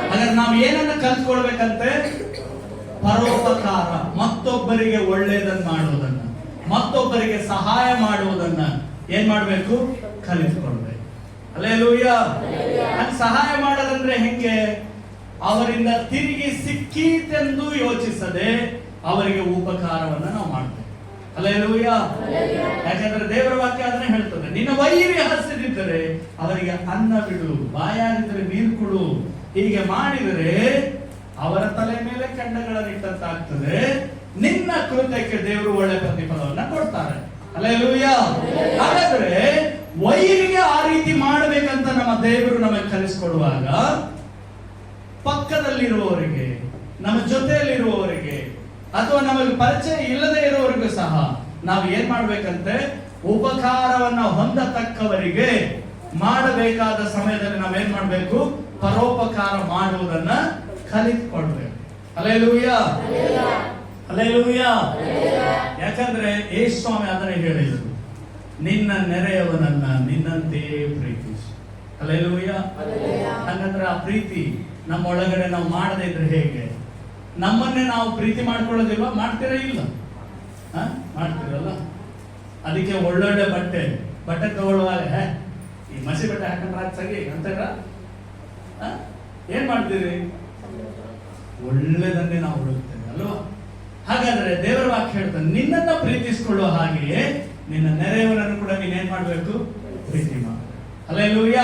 ಹಾಗಾದ್ರೆ ನಾವು ಏನನ್ನ ಕಲಿತ್ಕೊಳ್ಬೇಕಂತೆ? ಪರೋಪಕಾರ, ಮತ್ತೊಬ್ಬರಿಗೆ ಒಳ್ಳೆಯದನ್ನ ಮಾಡುವುದನ್ನ, ಮತ್ತೊಬ್ಬರಿಗೆ ಸಹಾಯ ಮಾಡುವುದನ್ನ ಏನ್ ಮಾಡ್ಬೇಕು? ಕಲಿತುಕೊಳ್ಬೇಕು. ಹಲ್ಲೆಲೂಯ. ಸಹಾಯ ಮಾಡೋದಂದ್ರೆ ಹೆಂಗೆ? ಅವರಿಂದ ತಿರುಗಿ ಸಿಕ್ಕೀತೆಂದು ಯೋಚಿಸದೆ ಅವರಿಗೆ ಉಪಕಾರವನ್ನ ನಾವು ಮಾಡ್ತೇವೆ. ಹಲ್ಲೆಲೂಯ. ಯಾಕಂದ್ರೆ ದೇವರ ವಾಕ್ಯ ಅದನ್ನ ಹೇಳ್ತದೆ, ನಿನ್ನ ವೈರಿ ಹಸಿದಿದ್ದರೆ ಅವರಿಗೆ ಅನ್ನ ಬಿಡು, ಬಾಯಾರಿದ್ರೆ ನೀರು ಕೊಡು. ಹೀಗೆ ಮಾಡಿದರೆ ಅವರ ತಲೆ ಮೇಲೆ ಕೆಂಡಗಳನ್ನಿಟ್ಟಂತಾಗ್ತದೆ, ನಿನ್ನ ಕೃತ್ಯಕ್ಕೆ ದೇವರು ಒಳ್ಳೆ ಪ್ರತಿಫಲವನ್ನ ಕೊಡ್ತಾರೆ. ಹಲ್ಲೆಲೂಯ. ಹಾಗಾದ್ರೆ ವೈರಿಗೆ ಆ ರೀತಿ ಮಾಡಬೇಕಂತ ನಮ್ಮ ದೇವರು ನಮಗೆ ಕಲಿಸಿಕೊಡುವಾಗ, ಪಕ್ಕದಲ್ಲಿರುವವರಿಗೆ, ನಮ್ಮ ಜೊತೆಯಲ್ಲಿರುವವರಿಗೆ, ಅಥವಾ ನಮಗೆ ಪರಿಚಯ ಇಲ್ಲದೆ ಇರುವವರಿಗೂ ಸಹ ನಾವು ಏನ್ ಮಾಡ್ಬೇಕಂತೆ? ಉಪಕಾರವನ್ನ ಹೊಂದತಕ್ಕವರಿಗೆ ಮಾಡಬೇಕಾದ ಸಮಯದಲ್ಲಿ ನಾವೇನ್ ಮಾಡ್ಬೇಕು? ಪರೋಪಕಾರ ಮಾಡುವುದನ್ನ ಕಲಿತುಕೊಳ್ಬೇಕು. ಹಲ್ಲೆಲೂಯ. ಹಲ್ಲೆಲೂಯ. ಯಾಕಂದ್ರೆ ಯೇಸು ಸ್ವಾಮಿ ಅದನ್ನೇ ಹೇಳಿದ್ರು, ನಿನ್ನ ನೆರೆಯವನನ್ನ ನಿನ್ನಂತೆಯೇ ಪ್ರೀತಿಸು. ಹಲ್ಲೆಲೂಯ. ಹಂಗಂದ್ರೆ ಆ ಪ್ರೀತಿ ನಮ್ಮ ಒಳಗಡೆ ನಾವು ಮಾಡದೇ ಇದ್ರೆ ಹೇಗೆ? ನಮ್ಮನ್ನೇ ನಾವು ಪ್ರೀತಿ ಮಾಡ್ಕೊಳ್ಳೋದಿಲ್ವಾ? ಮಾಡ್ತೀರಾ? ಇಲ್ಲ, ಮಾಡ್ತೀರಲ್ಲ. ಅದಕ್ಕೆ ಒಳ್ಳೊಳ್ಳೆ ಬಟ್ಟೆ ತಗೊಳ್ಳುವಾಗ ಈ ಮಸಿ ಬಟ್ಟೆ ಹಾಕೊಂಡ್ರೆ ಸರಿ ಅಂತಾರ, ಏನ್ ಮಾಡ್ತೀರಿ? ಒಳ್ಳೆದನ್ನೇ ನಾವು ಹುಡುಕ್ತೇವೆ ಅಲ್ವಾ? ಹಾಗಾದ್ರೆ ದೇವರ ವಾಕ್ಯ ಹೇಳ್ತಾನೆ, ನಿನ್ನನ್ನ ಪ್ರೀತಿಸಿಕೊಳ್ಳುವ ಹಾಗೆಯೇ ನಿನ್ನ ನೆರೆಯವನನ್ನು ಕೂಡ ನೀನೇನ್ ಮಾಡ್ಬೇಕು? ಪ್ರೀತಿ ಮಾಡು. ಹಲ್ಲೆಲೂಯ.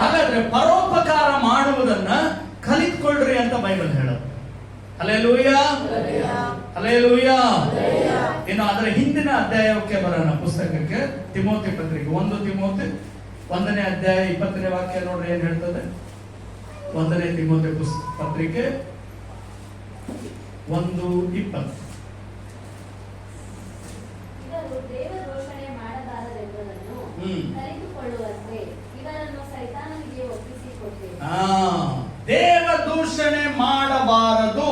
ಹಾಗಾದ್ರೆ ಪರೋಪಕಾರ ಮಾಡುವುದನ್ನ ಕಲಿತ್ಕೊಳ್ರಿ ಅಂತ ಬೈಬಲ್ ಹೇಳೋದು. Hallelujah, hallelujah. ಇನ್ನು ಅದರ ಹಿಂದಿನ ಅಧ್ಯಾಯಕ್ಕೆ ಬರೋಣ, ಪುಸ್ತಕಕ್ಕೆ, ತಿಮೋತಿ ಪತ್ರಿಕೆ, 1 ತಿಮೋತಿ 1ನೇ ಅಧ್ಯಾಯ 20ನೇ ವಾಕ್ಯ ನೋಡ್ರಿ ಏನ್ ಹೇಳ್ತದೆ. 1ನೇ ತಿಮೋತಿ ಪತ್ರಿಕೆ 1:20. ಇವರು ದೇವದೂಷಣೆ ಮಾಡಬಾರದೆಂಬುದನ್ನು ಕಲಿತುಕೊಳ್ಳುವಂತೆ ಇವರನ್ನು ಸೈತಾನನಿಗೆ ಒಪ್ಪಿಸಿಕೊಟ್ಟೆ. ದೇವದೂಷಣೆ ಮಾಡಬಾರದು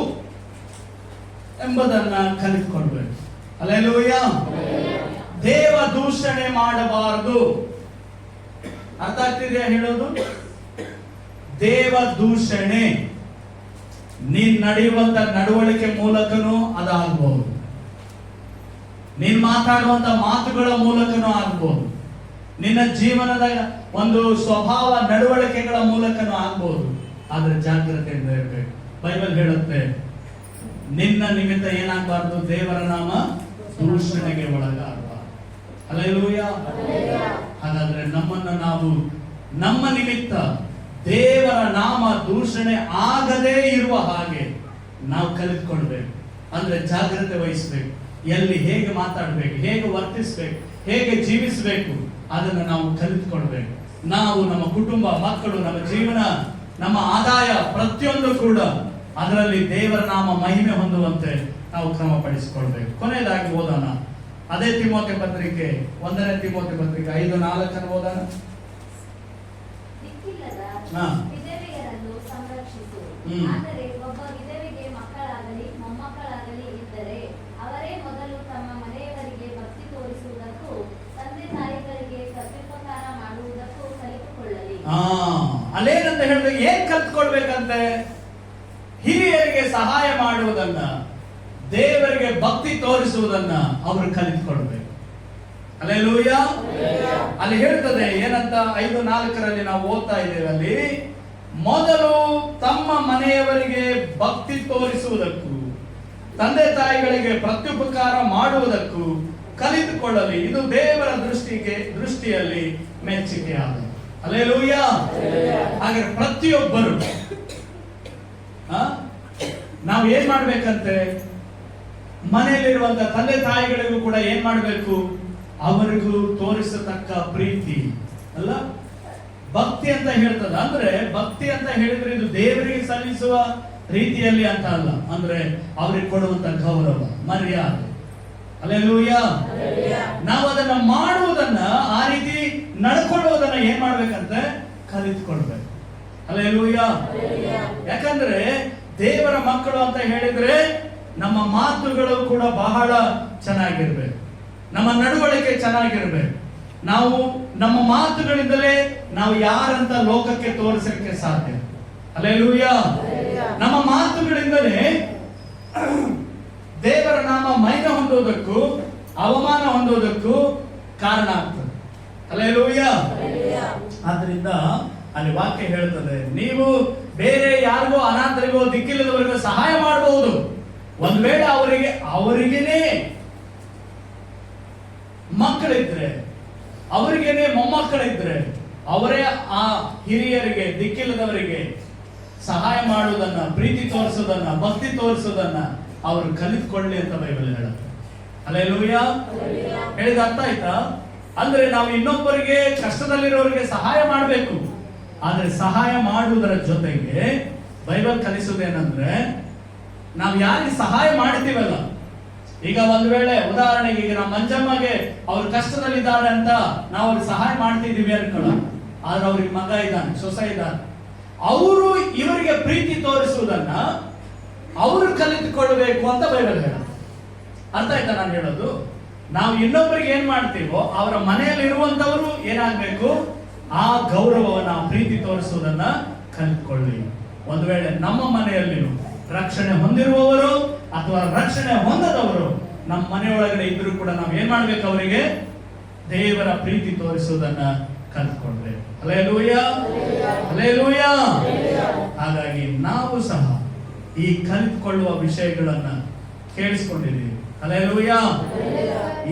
ಎಂಬುದನ್ನ ಕಲಿತುಕೊಳ್ಬೇಕು. ಹಲ್ಲೆಲೂಯಾ. ದೇವದೂಷಣೆ ಮಾಡಬಾರದು. ಅರ್ಥ ಆಗ್ತಿದೆಯಾ ಹೇಳೋದು? ದೇವದೂಷಣೆ ನೀನ್ ನಡೆಯುವಂತ ನಡವಳಿಕೆ ಮೂಲಕನೂ ಅದಾಗಬಹುದು, ನೀನ್ ಮಾತಾಡುವಂತ ಮಾತುಗಳ ಮೂಲಕನೂ ಆಗ್ಬಹುದು, ನಿನ್ನ ಜೀವನದ ಒಂದು ಸ್ವಭಾವ ನಡವಳಿಕೆಗಳ ಮೂಲಕನೂ ಆಗ್ಬಹುದು. ಆದ್ರೆ ಜಾಗ್ರತೆಯಿಂದ ಇರಬೇಕು. ಬೈಬಲ್ ಹೇಳುತ್ತೆ, ನಿನ್ನ ನಿಮಿತ್ತ ಏನಾಗಬಾರ್ದು, ದೇವರ ನಾಮ ದೂಷಣೆಗೆ ಒಳಗಾಗಬಾರದು. ಹಲ್ಲೆಲೂಯಾ. ಹಾಗಾದ್ರೆ ನಮ್ಮನ್ನ ನಾವು ನಮ್ಮ ನಿಮಿತ್ತ ದೇವರ ನಾಮ ದೂಷಣೆ ಆಗದೇ ಇರುವ ಹಾಗೆ ನಾವು ಕಲಿತ್ಕೊಳ್ಬೇಕು. ಅಂದ್ರೆ ಜಾಗ್ರತೆ ವಹಿಸ್ಬೇಕು. ಎಲ್ಲಿ ಹೇಗೆ ಮಾತಾಡ್ಬೇಕು, ಹೇಗೆ ವರ್ತಿಸ್ಬೇಕು, ಹೇಗೆ ಜೀವಿಸಬೇಕು, ಅದನ್ನು ನಾವು ಕಲಿತ್ಕೊಳ್ಬೇಕು. ನಾವು, ನಮ್ಮ ಕುಟುಂಬ, ಮಕ್ಕಳು, ನಮ್ಮ ಜೀವನ, ನಮ್ಮ ಆದಾಯ ಪ್ರತಿಯೊಂದು ಕೂಡ ಅದರಲ್ಲಿ ದೇವರ ನಾಮ ಮಹಿಮೆ ಹೊಂದುವಂತೆ ನಾವು ಕ್ರಮಪಡಿಸಿಕೊಳ್ಬೇಕು. ಕೊನೆಯದಾಗಿ ಓದೋಣ, ಅದೇ ತಿಮೋತಿ ಪತ್ರಿಕೆ 1ನೇ ತಿಮೋತಿ ಪತ್ರಿಕೆ 5:4 ಓದೋಣ. ವಿಧವೆಯರನ್ನು ಸಂರಕ್ಷಿಸು. ಆದರೆ ಒಬ್ಬ ವಿಧವೆಗೆ ಮಕ್ಕಳಾಗಲಿ ಮೊಮ್ಮಕ್ಕಳಾಗಲಿ ಇದ್ದರೆ ಅವರೇ ಮೊದಲು ತಮ್ಮ ಮನೆಯವರಿಗೆ ಭಕ್ತಿ ತೋರಿಸುವುದಕ್ಕೂ ತಂದೆ ತಾಯಿಗಳಿಗೆ ಪ್ರತ್ಯುಪಕಾರ ಮಾಡುವುದಕ್ಕೂ ಕಲಿತುಕೊಳ್ಳಲಿ. ಅಲ್ಲೇನಂತ ಹೇಳಿದ್ರೆ ಏನ್ ಕಲ್ತ್ಕೊಳ್ಬೇಕಂತೆ? ಹಿರಿಯರಿಗೆ ಸಹಾಯ ಮಾಡುವುದನ್ನ, ದೇವರಿಗೆ ಭಕ್ತಿ ತೋರಿಸುವುದನ್ನ ಅವರು ಕಲಿತುಕೊಳ್ಬೇಕು. ಹಲ್ಲೆಲೂಯಾ. ಅಲ್ಲಿ ಹೇಳ್ತದೆ ಏನಂತ, 5:4 ನಾವು ಓದ್ತಾ ಇದ್ದೇವೆ. ಅಲ್ಲಿ ಮೊದಲು ತಮ್ಮ ಮನೆಯವರಿಗೆ ಭಕ್ತಿ ತೋರಿಸುವುದಕ್ಕೂ ತಂದೆ ತಾಯಿಗಳಿಗೆ ಪ್ರತ್ಯುಪಕಾರ ಮಾಡುವುದಕ್ಕೂ ಕಲಿತುಕೊಳ್ಳಲಿ, ಇದು ದೇವರ ದೃಷ್ಟಿಯಲ್ಲಿ ಮೆಚ್ಚುಗೆಯಾದ. ಹಲ್ಲೆಲೂಯಾ. ಹಾಗೆ ಪ್ರತಿಯೊಬ್ಬರು ನಾವು ಏನ್ ಮಾಡ್ಬೇಕಂತೆ, ಮನೆಯಲ್ಲಿರುವಂತ ತಂದೆ ತಾಯಿಗಳಿಗೂ ಕೂಡ ಏನ್ ಮಾಡ್ಬೇಕು, ಅವರಿಗೂ ತೋರಿಸತಕ್ಕ ಪ್ರೀತಿ ಅಲ್ಲ, ಭಕ್ತಿ ಅಂತ ಹೇಳ್ತದ. ಅಂದ್ರೆ ಭಕ್ತಿ ಅಂತ ಹೇಳಿದ್ರೆ ಇದು ದೇವರಿಗೆ ಸಲ್ಲಿಸುವ ರೀತಿಯಲ್ಲಿ ಅಂತ ಅಲ್ಲ, ಅಂದ್ರೆ ಅವರಿಗೆ ಕೊಡುವಂತ ಗೌರವ, ಮರ್ಯಾದೆ. ಹಲ್ಲೆಲೂಯಾ. ನಾವು ಅದನ್ನ ಮಾಡುವುದನ್ನ, ಆ ರೀತಿ ನಡ್ಕೊಳ್ಳುವುದನ್ನ ಏನ್ ಮಾಡ್ಬೇಕಂತೆ, ಕಲಿತುಕೊಳ್ಬೇಕು. ಹಲ್ಲೆಲೂಯಾ. ಯಾಕಂದ್ರೆ ದೇವರ ಮಕ್ಕಳು ಅಂತ ಹೇಳಿದ್ರೆ ನಮ್ಮ ಮಾತುಗಳು ಕೂಡ ಬಹಳ ಚೆನ್ನಾಗಿರ್ಬೇಕು, ನಮ್ಮ ನಡವಳಿಕೆ ಚೆನ್ನಾಗಿರ್ಬೇಕು. ನಾವು ನಮ್ಮ ಮಾತುಗಳಿಂದಲೇ ನಾವು ಯಾರಂತ ಲೋಕಕ್ಕೆ ತೋರಿಸಲಿಕ್ಕೆ ಸಾಧ್ಯ. ಹಲ್ಲೆಲೂಯಾ. ನಮ್ಮ ಮಾತುಗಳಿಂದಲೇ ದೇವರ ನಾಮ ಮಹಿಮೆ ಹೊಂದುವುದಕ್ಕೂ ಅವಮಾನ ಹೊಂದುವುದಕ್ಕೂ ಕಾರಣ ಆಗ್ತದೆ. ಹಲ್ಲೆಲೂಯಾ. ಆದ್ರಿಂದ ಅಲ್ಲಿ ವಾಕ್ಯ ಹೇಳ್ತದೆ, ನೀವು ಬೇರೆ ಯಾರಿಗೋ, ಅನಾಥರಿಗೋ, ದಿಕ್ಕಿಲ್ಲದವರಿಗೋ ಸಹಾಯ ಮಾಡಬಹುದು. ಒಂದ್ ವೇಳೆ ಅವರಿಗೇನೆ ಮಕ್ಕಳಿದ್ರೆ, ಅವರಿಗೇನೆ ಮೊಮ್ಮಕ್ಕಳಿದ್ರೆ, ಅವರೇ ಆ ಹಿರಿಯರಿಗೆ, ದಿಕ್ಕಿಲ್ಲದವರಿಗೆ ಸಹಾಯ ಮಾಡುವುದನ್ನ, ಪ್ರೀತಿ ತೋರಿಸುವುದನ್ನ, ಭಕ್ತಿ ತೋರಿಸುವುದನ್ನ ಅವರು ಕಲಿತುಕೊಳ್ಳಿ ಅಂತ ಬೈಬಲ್ ಹೇಳುತ್ತೆ. ಹಲ್ಲೆಲೂಯಾ. ಹೇಳಿದ ಅರ್ಥ ಆಯ್ತಾ? ಅಂದ್ರೆ ನಾವು ಇನ್ನೊಬ್ಬರಿಗೆ, ಕಷ್ಟದಲ್ಲಿರೋರಿಗೆ ಸಹಾಯ ಮಾಡಬೇಕು. ಆದ್ರೆ ಸಹಾಯ ಮಾಡುವುದರ ಜೊತೆಗೆ ಬೈಬಲ್ ಕಲಿಸುವುದೇನಂದ್ರೆ, ನಾವು ಯಾರಿಗೆ ಸಹಾಯ ಮಾಡ್ತೀವಲ್ಲ, ಈಗ ಒಂದ್ ವೇಳೆ ಉದಾಹರಣೆಗೆ ಈಗ ನಮ್ಮ ಮಂಜಮ್ಮಗೆ ಅವ್ರು ಕಷ್ಟದಲ್ಲಿದ್ದಾರೆ ಅಂತ ನಾವು ಅವ್ರಿಗೆ ಸಹಾಯ ಮಾಡ್ತಿದೀವಿ ಅನ್ಕೊಳ್ಳ, ಆದ್ರೆ ಅವ್ರಿಗೆ ಮಗ ಇದ್ದಾನೆ, ಸೊಸೆ ಇದ್ದಾನೆ, ಅವರು ಇವರಿಗೆ ಪ್ರೀತಿ ತೋರಿಸುವುದನ್ನ ಅವರು ಕಲಿತುಕೊಳ್ಬೇಕು ಅಂತ ಬೈಬಲ್ ಹೇಳುತ್ತೆ. ಅರ್ಥ ಆಯ್ತಾ ನಾನು ಹೇಳೋದು? ನಾವು ಇನ್ನೊಬ್ಬರಿಗೆ ಏನ್ ಮಾಡ್ತೀವೋ ಅವರ ಮನೆಯಲ್ಲಿ ಇರುವಂತವರು ಏನಾಗ್ಬೇಕು, ಆ ಗೌರವವನ್ನ, ಪ್ರೀತಿ ತೋರಿಸುವುದನ್ನ ಕಲಿತುಕೊಳ್ಳಿ. ಒಂದು ವೇಳೆ ನಮ್ಮ ಮನೆಯಲ್ಲಿ ರಕ್ಷಣೆ ಹೊಂದಿರುವವರು ಅಥವಾ ರಕ್ಷಣೆ ಹೊಂದದವರು ನಮ್ಮ ಮನೆಯೊಳಗಡೆ ಇದ್ರೂ ಕೂಡ ನಾವು ಏನ್ ಮಾಡ್ಬೇಕು, ಅವರಿಗೆ ದೇವರ ಪ್ರೀತಿ ತೋರಿಸುವುದನ್ನ ಕಲಿತುಕೊಳ್ಬೇಕು. Hallelujah, hallelujah. ಹಾಗಾಗಿ ನಾವು ಸಹ ಈ ಕಲಿತುಕೊಳ್ಳುವ ವಿಷಯಗಳನ್ನ ಕೇಳಿಸ್ಕೊಂಡಿದ್ದೀವಿ. ಹಲ್ಲೆಲೂಯಾ.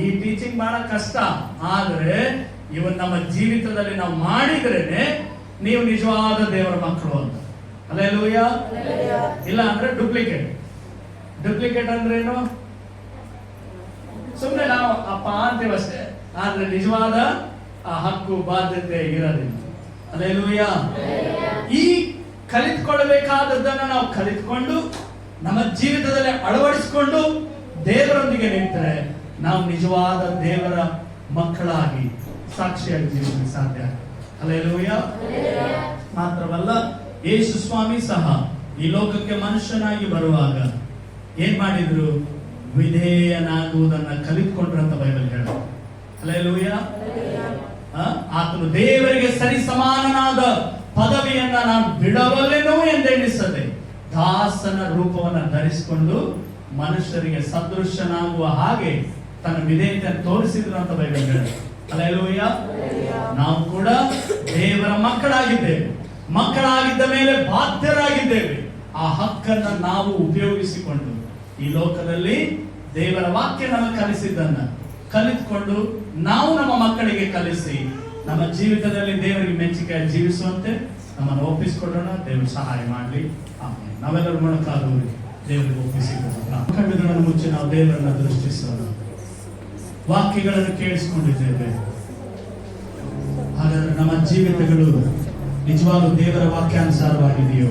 ಈ ಟೀಚಿಂಗ್ ಬಹಳ ಕಷ್ಟ, ಆದ್ರೆ ಇವನ್ ನಮ್ಮ ಜೀವಿತದಲ್ಲಿ ನಾವು ಮಾಡಿದ್ರೇನೆ ನೀವು ನಿಜವಾದ ದೇವರ ಮಕ್ಕಳು ಅಂತ. ಹಲ್ಲೆಲೂಯ. ಇಲ್ಲ ಅಂದ್ರೆ ಡುಪ್ಲಿಕೇಟ್. ಡುಪ್ಲಿಕೇಟ್ ಅಂದ್ರೆ ಏನು? ಸುಮ್ಮನೆ ನಾವು ಅಪ್ಪ ಅಂತೀವಷ್ಟೇ, ಆದ್ರೆ ನಿಜವಾದ ಆ ಹಕ್ಕು ಬಾಧ್ಯತೆ ಇರೋದಿಲ್ಲ. ಹಲ್ಲೆಲೂಯ. ಈ ಕಲಿತ್ಕೊಳ್ಳಬೇಕಾದದ್ದನ್ನು ನಾವು ಕಲಿತ್ಕೊಂಡು ನಮ್ಮ ಜೀವಿತದಲ್ಲಿ ಅಳವಡಿಸಿಕೊಂಡು ದೇವರೊಂದಿಗೆ ನಿಂತರೆ ನಾವು ನಿಜವಾದ ದೇವರ ಮಕ್ಕಳಾಗಿ ಸಾಕ್ಷಿಯಾಗಿ ಜೀವಿಸಲು ಸಾಧ್ಯ. ಹಲ್ಲೆಲೂಯ. ಮಾತ್ರವಲ್ಲ, ಯೇಸು ಸ್ವಾಮಿ ಸಹ ಈ ಲೋಕಕ್ಕೆ ಮನುಷ್ಯನಾಗಿ ಬರುವಾಗ ಏನ್ ಮಾಡಿದ್ರು? ವಿಧೇಯನಾಗುವುದನ್ನ ಕಲಿತ್ಕೊಂಡ್ರಂತ ಬೈಬಲ್ ಹೇಳ. ಹಲ್ಲೆಲೂಯ. ಆತನು ದೇವರಿಗೆ ಸರಿ ಸಮಾನನಾದ ಪದವಿಯನ್ನ ನಾನು ಬಿಡಬಲ್ಲೆನೋ ಎಂದೆಣಿಸದೆ ದಾಸನ ರೂಪವನ್ನ ಧರಿಸಿಕೊಂಡು ಮನುಷ್ಯರಿಗೆ ಸದೃಶನಾಗುವ ಹಾಗೆ ತನ್ನ ವಿಧೇಯತೆಯನ್ನು ತೋರಿಸಿದ್ರು ಅಂತ ಬೈಬಲ್ ಹೇಳ. ಹಲ್ಲೆಲೂಯ. ನಾವು ಕೂಡ ದೇವರ ಮಕ್ಕಳಾಗಿದ್ದೇವೆ. ಮಕ್ಕಳಾಗಿದ್ದ ಮೇಲೆ ಬಾಧ್ಯರಾಗಿದ್ದೇವೆ. ಆ ಹಕ್ಕನ್ನ ನಾವು ಉಪಯೋಗಿಸಿಕೊಂಡು ಈ ಲೋಕದಲ್ಲಿ ದೇವರ ವಾಕ್ಯ ನಮಗೆ ಕಲಿಸಿದ್ದನ್ನ ಕಲಿತುಕೊಂಡು ನಾವು ನಮ್ಮ ಮಕ್ಕಳಿಗೆ ಕಲಿಸಿ ನಮ್ಮ ಜೀವಿತದಲ್ಲಿ ದೇವರಿಗೆ ಮೆಚ್ಚುಗೆ ಜೀವಿಸುವಂತೆ ನಮ್ಮನ್ನು ಒಪ್ಪಿಸಿಕೊಳ್ಳೋಣ. ದೇವರು ಸಹಾಯ ಮಾಡಲಿ. ಆಮೇಲೆ ನಾವೆಲ್ಲರೂ ಮೊಣಕಾಲೂರಿ ದೇವರಿಗೆ ಒಪ್ಪಿಸಿಕೊಳ್ಳೋಣ. ಕಣ್ಣುಗಳನ್ನು ಮುಚ್ಚಿ ನಾವು ದೇವರನ್ನ ದೃಷ್ಟಿಸೋಣ. ವಾಕ್ಯಗಳನ್ನು ಕೇಳಿಸಿಕೊಂಡಿದ್ದೇವೆ. ಹಾಗಾದ್ರೆ ನಮ್ಮ ಜೀವಿತಗಳು ನಿಜವಾಗ್ಲೂ ದೇವರ ವಾಕ್ಯಾನುಸಾರವಾಗಿದೆಯೋ?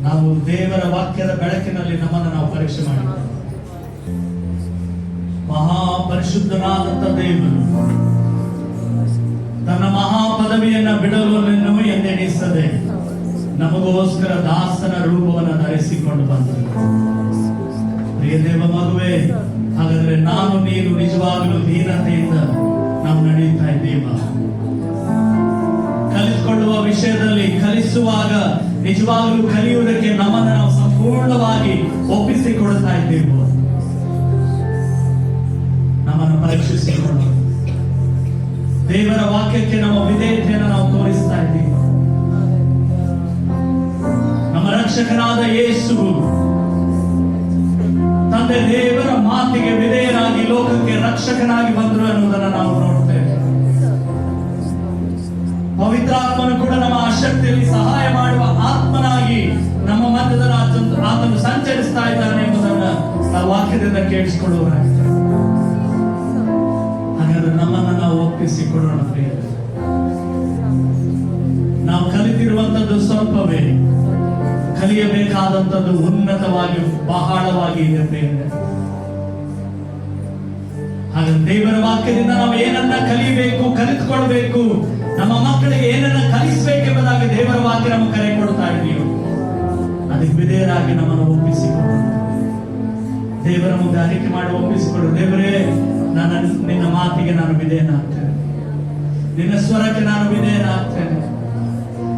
ನಾವು ದೇವರ ವಾಕ್ಯದ ಬೆಳಕಿನಲ್ಲಿ ನಮ್ಮನ್ನು ನಾವು ಪರೀಕ್ಷೆ ಮಾಡಿದ್ದೇವೆ. ಮಹಾಪರಿಶುದ್ಧನಾದಂತ ದೇವರು ತನ್ನ ಮಹಾಪದವಿಯನ್ನ ಬಿಡಲು ಎಂದೆಣಿಸದೆ ನಮಗೋಸ್ಕರ ದಾಸನ ರೂಪವನ್ನು ಧರಿಸಿಕೊಂಡು ಬಂದರು. ಪ್ರಿಯ ದೇವ ಮಗುವೆ, ಹಾಗಾದ್ರೆ ನಾನು ನೀನು ನಿಜವಾಗಲೂ ದೀನತೆಯಿಂದ ನಾವು ನಡೆಯುತ್ತಾ ಇದ್ದೇವ? ಕಲಿತುಕೊಳ್ಳುವ ವಿಷಯದಲ್ಲಿ ಕಲಿಸುವಾಗ ನಿಜವಾಗಲೂ ಕಲಿಯುವುದಕ್ಕೆ ನಮ್ಮನ್ನು ನಾವು ಸಂಪೂರ್ಣವಾಗಿ ಒಪ್ಪಿಸಿಕೊಡ್ತಾ ಇದ್ದೇವೆ? ನಮ್ಮನ್ನು ಪರೀಕ್ಷಿಸಿಕೊಳ್ಳೋಣ. ದೇವರ ವಾಕ್ಯಕ್ಕೆ ನಮ್ಮ ವಿಧೇಯತೆಯನ್ನು ನಾವು ತೋರಿಸ್ತಾ ಇದ್ದೀವಿ. ನಮ್ಮ ರಕ್ಷಕನಾದ ಯೇಸುವು ತಂದೆ ದೇವರ ಮಾತಿಗೆ ವಿಧೇಯರಾಗಿ ಲೋಕಕ್ಕೆ ರಕ್ಷಕನಾಗಿ ಬಂದರು ಅನ್ನುವುದನ್ನು ನಾವು ನೋಡ್ತೇವೆ. ಪವಿತ್ರಾತ್ಮನು ಕೂಡ ನಮ್ಮ ಅಶಕ್ತಿಯಲ್ಲಿ ಸಹಾಯ ಮಾಡುವ ಆತ್ಮನಾಗಿ ನಮ್ಮ ಮಧ್ಯದಲ್ಲಿ ಆತನು ಸಂಚರಿಸ್ತಾ ಇದ್ದಾನೆ ಎಂಬುದನ್ನು ನಾವು ವಾಕ್ಯದಿಂದ ಕೇಳಿಸಿಕೊಳ್ಳುವರಾಗಿದ್ದೇವೆ. ಹಾಗಾದ್ರೆ ನಮ್ಮನ್ನು ನಾವು ಒಪ್ಪಿಸಿಕೊಡೋಣ. ಪ್ರಿಯರೇ, ನಾವು ಕಲಿತಿರುವಂತದ್ದು ಸ್ವಲ್ಪವೇ, ಕಲಿಯಬೇಕಾದಂಥದ್ದು ಉನ್ನತವಾಗಿ ಬಹಳವಾಗಿ ಇದೆ ಪ್ರಿಯರೇ. ಹಾಗಾದ್ರೆ ದೇವರ ವಾಕ್ಯದಿಂದ ನಾವು ಏನನ್ನ ಕಲಿಯಬೇಕು, ಕಲಿತುಕೊಳ್ಬೇಕು, ನಮ್ಮ ಮಕ್ಕಳಿಗೆ ಏನನ್ನ ಕಲಿಸಬೇಕೆಂಬುದಾಗಿ ದೇವರ ವಾಕ್ಯ ನಮಗೆ ಕರೆ ಕೊಡ್ತಾ ಇದೆಯೋ ಅದಕ್ಕೆ ವಿಧೇಯರಾಗಿ ನಮ್ಮನ್ನು ಒಪ್ಪಿಸಿಕೊಡು. ದೇವರ ಮುಂದೆ ಅರಿಕೆ ಮಾಡಿ ಒಪ್ಪಿಸಿಕೊಡು. ದೇವರೇ, ನಿನ್ನ ಮಾತಿಗೆ ನಾನು ವಿಧೇಯನಾಗ್ತೇನೆ, ನಿನ್ನ ಸ್ವರಕ್ಕೆ ನಾನು ವಿಧೇಯನಾಗ್ತೇನೆ,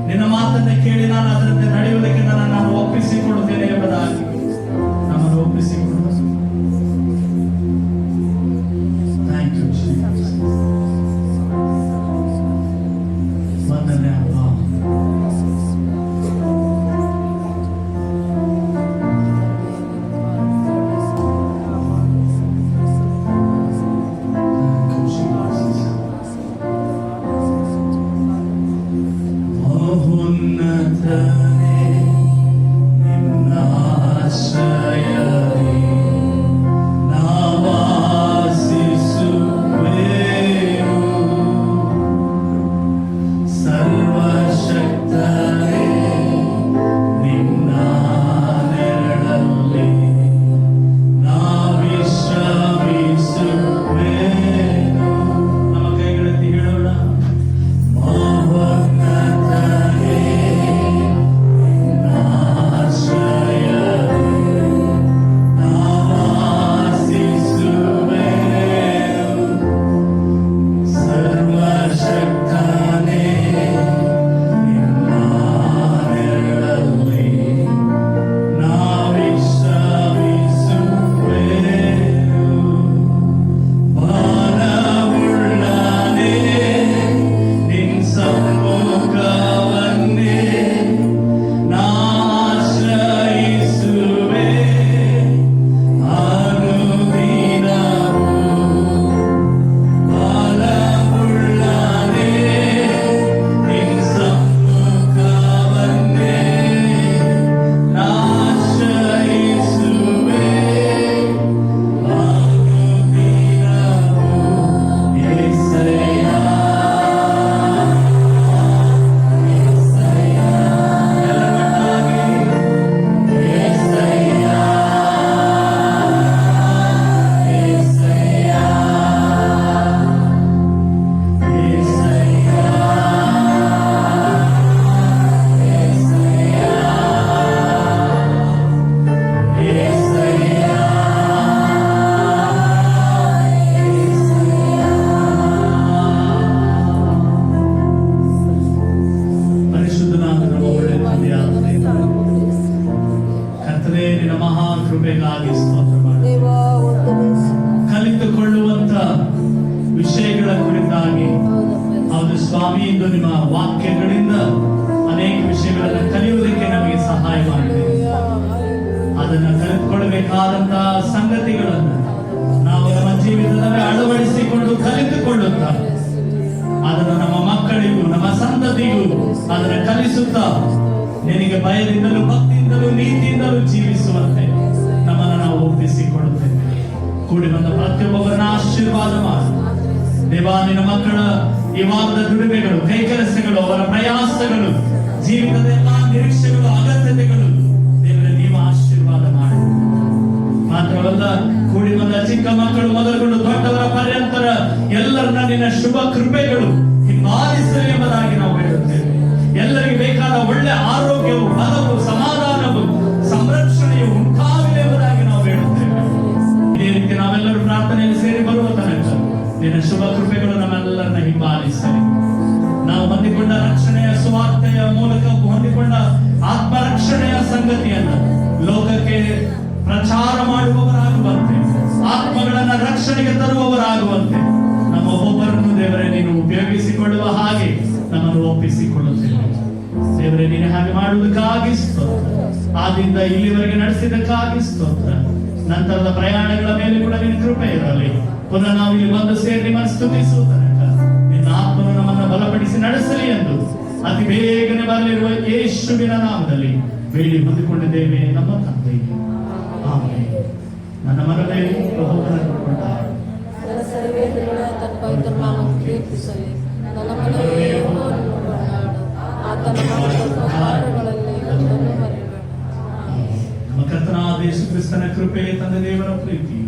ನಿನ್ನ ಮಾತನ್ನ ಕೇಳಿ ನಾನು ಅದರಂತೆ ನಡೆಯುವುದಕ್ಕೆ ನಾನು ಒಪ್ಪಿಸಿಕೊಡುತ್ತೇನೆ ಎಂಬುದಾಗಿ ನಮ್ಮನ್ನು ಒಪ್ಪಿಸಿಕೊಡು. Thank you Jesus. ವಂದನೆ ಅಪ್ಪ. ಮಹೋನ್ನತ ಕೃಪೆಗಾಗಿ ಸ್ತೋತ್ರ ಮಾಡಿ ಕಲಿತುಕೊಳ್ಳುವಂತ ವಿಷಯಗಳ ಕುರಿತಾಗಿ ಹೌದು ಸ್ವಾಮಿ, ಇಂದು ನಿಮ್ಮ ವಾಕ್ಯಗಳಿಂದ ಅನೇಕ ವಿಷಯಗಳನ್ನು ಕಲಿಯುವುದಕ್ಕೆ ನಮಗೆ ಸಹಾಯ ಮಾಡಿದೆ. ಅದನ್ನ ಕಲಿತುಕೊಳ್ಳಬೇಕಾದಂತಹ ಸಂಗತಿಗಳನ್ನು ನಾವು ನಮ್ಮ ಜೀವಿತದಲ್ಲಿ ಅಳವಡಿಸಿಕೊಂಡು ಕಲಿತುಕೊಳ್ಳುತ್ತಾ ಅದನ್ನು ನಮ್ಮ ಮಕ್ಕಳಿಗೂ ನಮ್ಮ ಸಂತತಿಗೂ ಅದನ್ನು ಕಲಿಸುತ್ತಾ ನಿನಗೆ ಭಯದಿಂದಲೂ ಭಕ್ತಿಯಿಂದಲೂ ನೀತಿಯಿಂದಲೂ ಜೀವಿಸುವಂತೆ ನಮ್ಮನ್ನು ನಾವು ಒಪ್ಪಿಸಿಕೊಡುತ್ತೇವೆ. ಕೂಡಿ ಬಂದ ಪ್ರತಿಯೊಬ್ಬರನ್ನ ಆಶೀರ್ವಾದ ಮಾಡಿ ದೇವಾ, ನಿನ್ನ ಮಕ್ಕಳ ಈ ವಾರದ ದುಡಿಮೆಗಳು, ಕೈಕೆಲಸಗಳು, ಅವರ ಪ್ರಯಾಸಗಳು, ಜೀವಿತದ ಎಲ್ಲಾ ನಿರೀಕ್ಷೆಗಳು, ಅಗತ್ಯತೆಗಳು ದೇವರೇ ನೀವು ಆಶೀರ್ವಾದ ಮಾಡಿ. ಮಾತ್ರವಲ್ಲ, ಕೂಡಿ ಬಂದ ಚಿಕ್ಕ ಮಕ್ಕಳು ಮೊದಲುಗೊಂಡು ದೊಡ್ಡವರ ಪರ್ಯಂತರ ಎಲ್ಲರನ್ನ ನಿನ್ನ ಶುಭ ಕೃಪೆಗಳು ಹಿಂಬಾಲಿಸಲಿ ಎಂಬುದಾಗಿ ನಾವು ಹೇಳುತ್ತೇವೆ. ಎಲ್ಲರಿಗೆ ಬೇಕಾದ ಒಳ್ಳೆ ಆರೋಗ್ಯವು, ಬಲವು, ಸಮಾಧಾನವು, ಸಂರಕ್ಷಣೆಯು ಉಂಟಾಗಲಿ ಎಂಬುದಾಗಿ ನಾವು ಹೇಳುತ್ತೇವೆ. ಇದೇ ರೀತಿ ನಾವೆಲ್ಲರೂ ಪ್ರಾರ್ಥನೆಯಲ್ಲಿ ಸೇರಿ ಬರುವ ತನಕ ನಿನ್ನ ಶುಭ ಕೃಪೆಗಳು ನಮ್ಮೆಲ್ಲರನ್ನ ಹಿಂಬಾಲಿಸಲಿ. ನಾವು ಹೊಂದಿಕೊಂಡ ರಕ್ಷಣೆಯ ಸುವಾರ್ತೆಯ ಮೂಲಕ ಹೊಂದಿಕೊಂಡ ಆತ್ಮರಕ್ಷಣೆಯ ಸಂಗತಿಯನ್ನ ಲೋಕಕ್ಕೆ ಪ್ರಚಾರ ಮಾಡುವವರಾಗುವಂತೆ, ಆತ್ಮಗಳನ್ನ ರಕ್ಷಣೆಗೆ ತರುವವರಾಗುವಂತೆ ನಮ್ಮ ಒಬ್ಬೊಬ್ಬರನ್ನು ದೇವರೇ ನೀನು ಉಪಯೋಗಿಸಿಕೊಳ್ಳುವ ಹಾಗೆ ನಮ್ಮನ್ನು ಒಪ್ಪಿಸಿಕೊಳ್ಳುತ್ತೇವೆ. ದೇವರೇ ನೀನು ಹಾಗೆ ಮಾಡುವುದಕ್ಕಾಗಿ ಸ್ತೋತ್ರ. ಆದಿಂದ ಇಲ್ಲಿವರೆಗೆ ನಡೆಸಿದ್ದಕ್ಕಾಗಿ ಸ್ತೋತ್ರ. ನಂತರದ ಪ್ರಯಾಣಗಳ ಮೇಲೆ ಕೂಡ ನಿನ್ನ ಕೃಪೆ ಇರಲಿ. ಪುನಃ ನಾವು ಇಲ್ಲಿ ಬಂದು ಸೇರಿ ನಿಮ್ಮನ್ನು ಸ್ತುತಿಸುವ ತನಕ ನಿನ್ನ ಆತ್ಮನು ನಮ್ಮನ್ನು ಬಲಪಡಿಸಿ ನಡೆಸಲಿ ಎಂದು ಅತಿ ಬೇಗನೆ ಬರಲಿರುವ ಯೇಸುವಿನ ನಾಮದಲ್ಲಿ ಬೇಡಿ ಹೊಂದಿಕೊಂಡಿದ್ದೇವೆ ನಮ್ಮ ತಂದೆಗೆ. ಆಮೆನ್. ನನ್ನ ಮನವೇ ಯೆಹೋವನನ್ನು ಕೊಂಡಾಡು. ನನ್ನ ಸರ್ವೇಂದ್ರಿಯಗಳ ತನ್ನ ಪವಿತ್ರ ನಾಮವನ್ನು ಕೀರ್ತಿಸಲಿ. ನನ್ನ ಮನವೇ ಯೆಹೋವನನ್ನು ಕೊಂಡಾಡು. ಆತನ ಮಾಡಿದ ಉಪಕಾರಗಳಲ್ಲಿ ಒಂದನ್ನೂ ಮರೆಯಬೇಡ. ನಮ್ಮ ಕರ್ತನಾದ ಯೇಸು ಕ್ರಿಸ್ತನ ಕೃಪೆ, ತಂದೆ ದೇವರ ಪ್ರೀತಿ,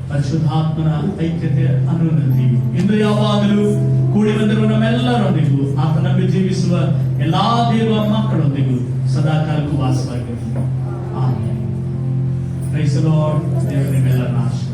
ಪರಿಶುದ್ಧಾತ್ಮನ ಐಕ್ಯತೆ, ಅನುನ್ನತಿ ಇಂದು ಯಾವಾಗಲೂ ಕೂಡಿ ಬಂದಿರುವ ನಮ್ಮೆಲ್ಲರೊಂದಿಗೂ, ಆತನನ್ನು ಜೀವಿಸುವ ಎಲ್ಲಾ ದೇವ ಮಕ್ಕಳೊಂದಿಗೂ ಸದಾಕಾಲಕ್ಕೂ ವಾಸವಾಗಿರಲಿ. ಆಮೆನ್. Praise the Lord. ದೇವರ ನಿಮ್ಮೆಲ್ಲರನ್ನ ಆಶೀರ್ವದಿಸಲಿ.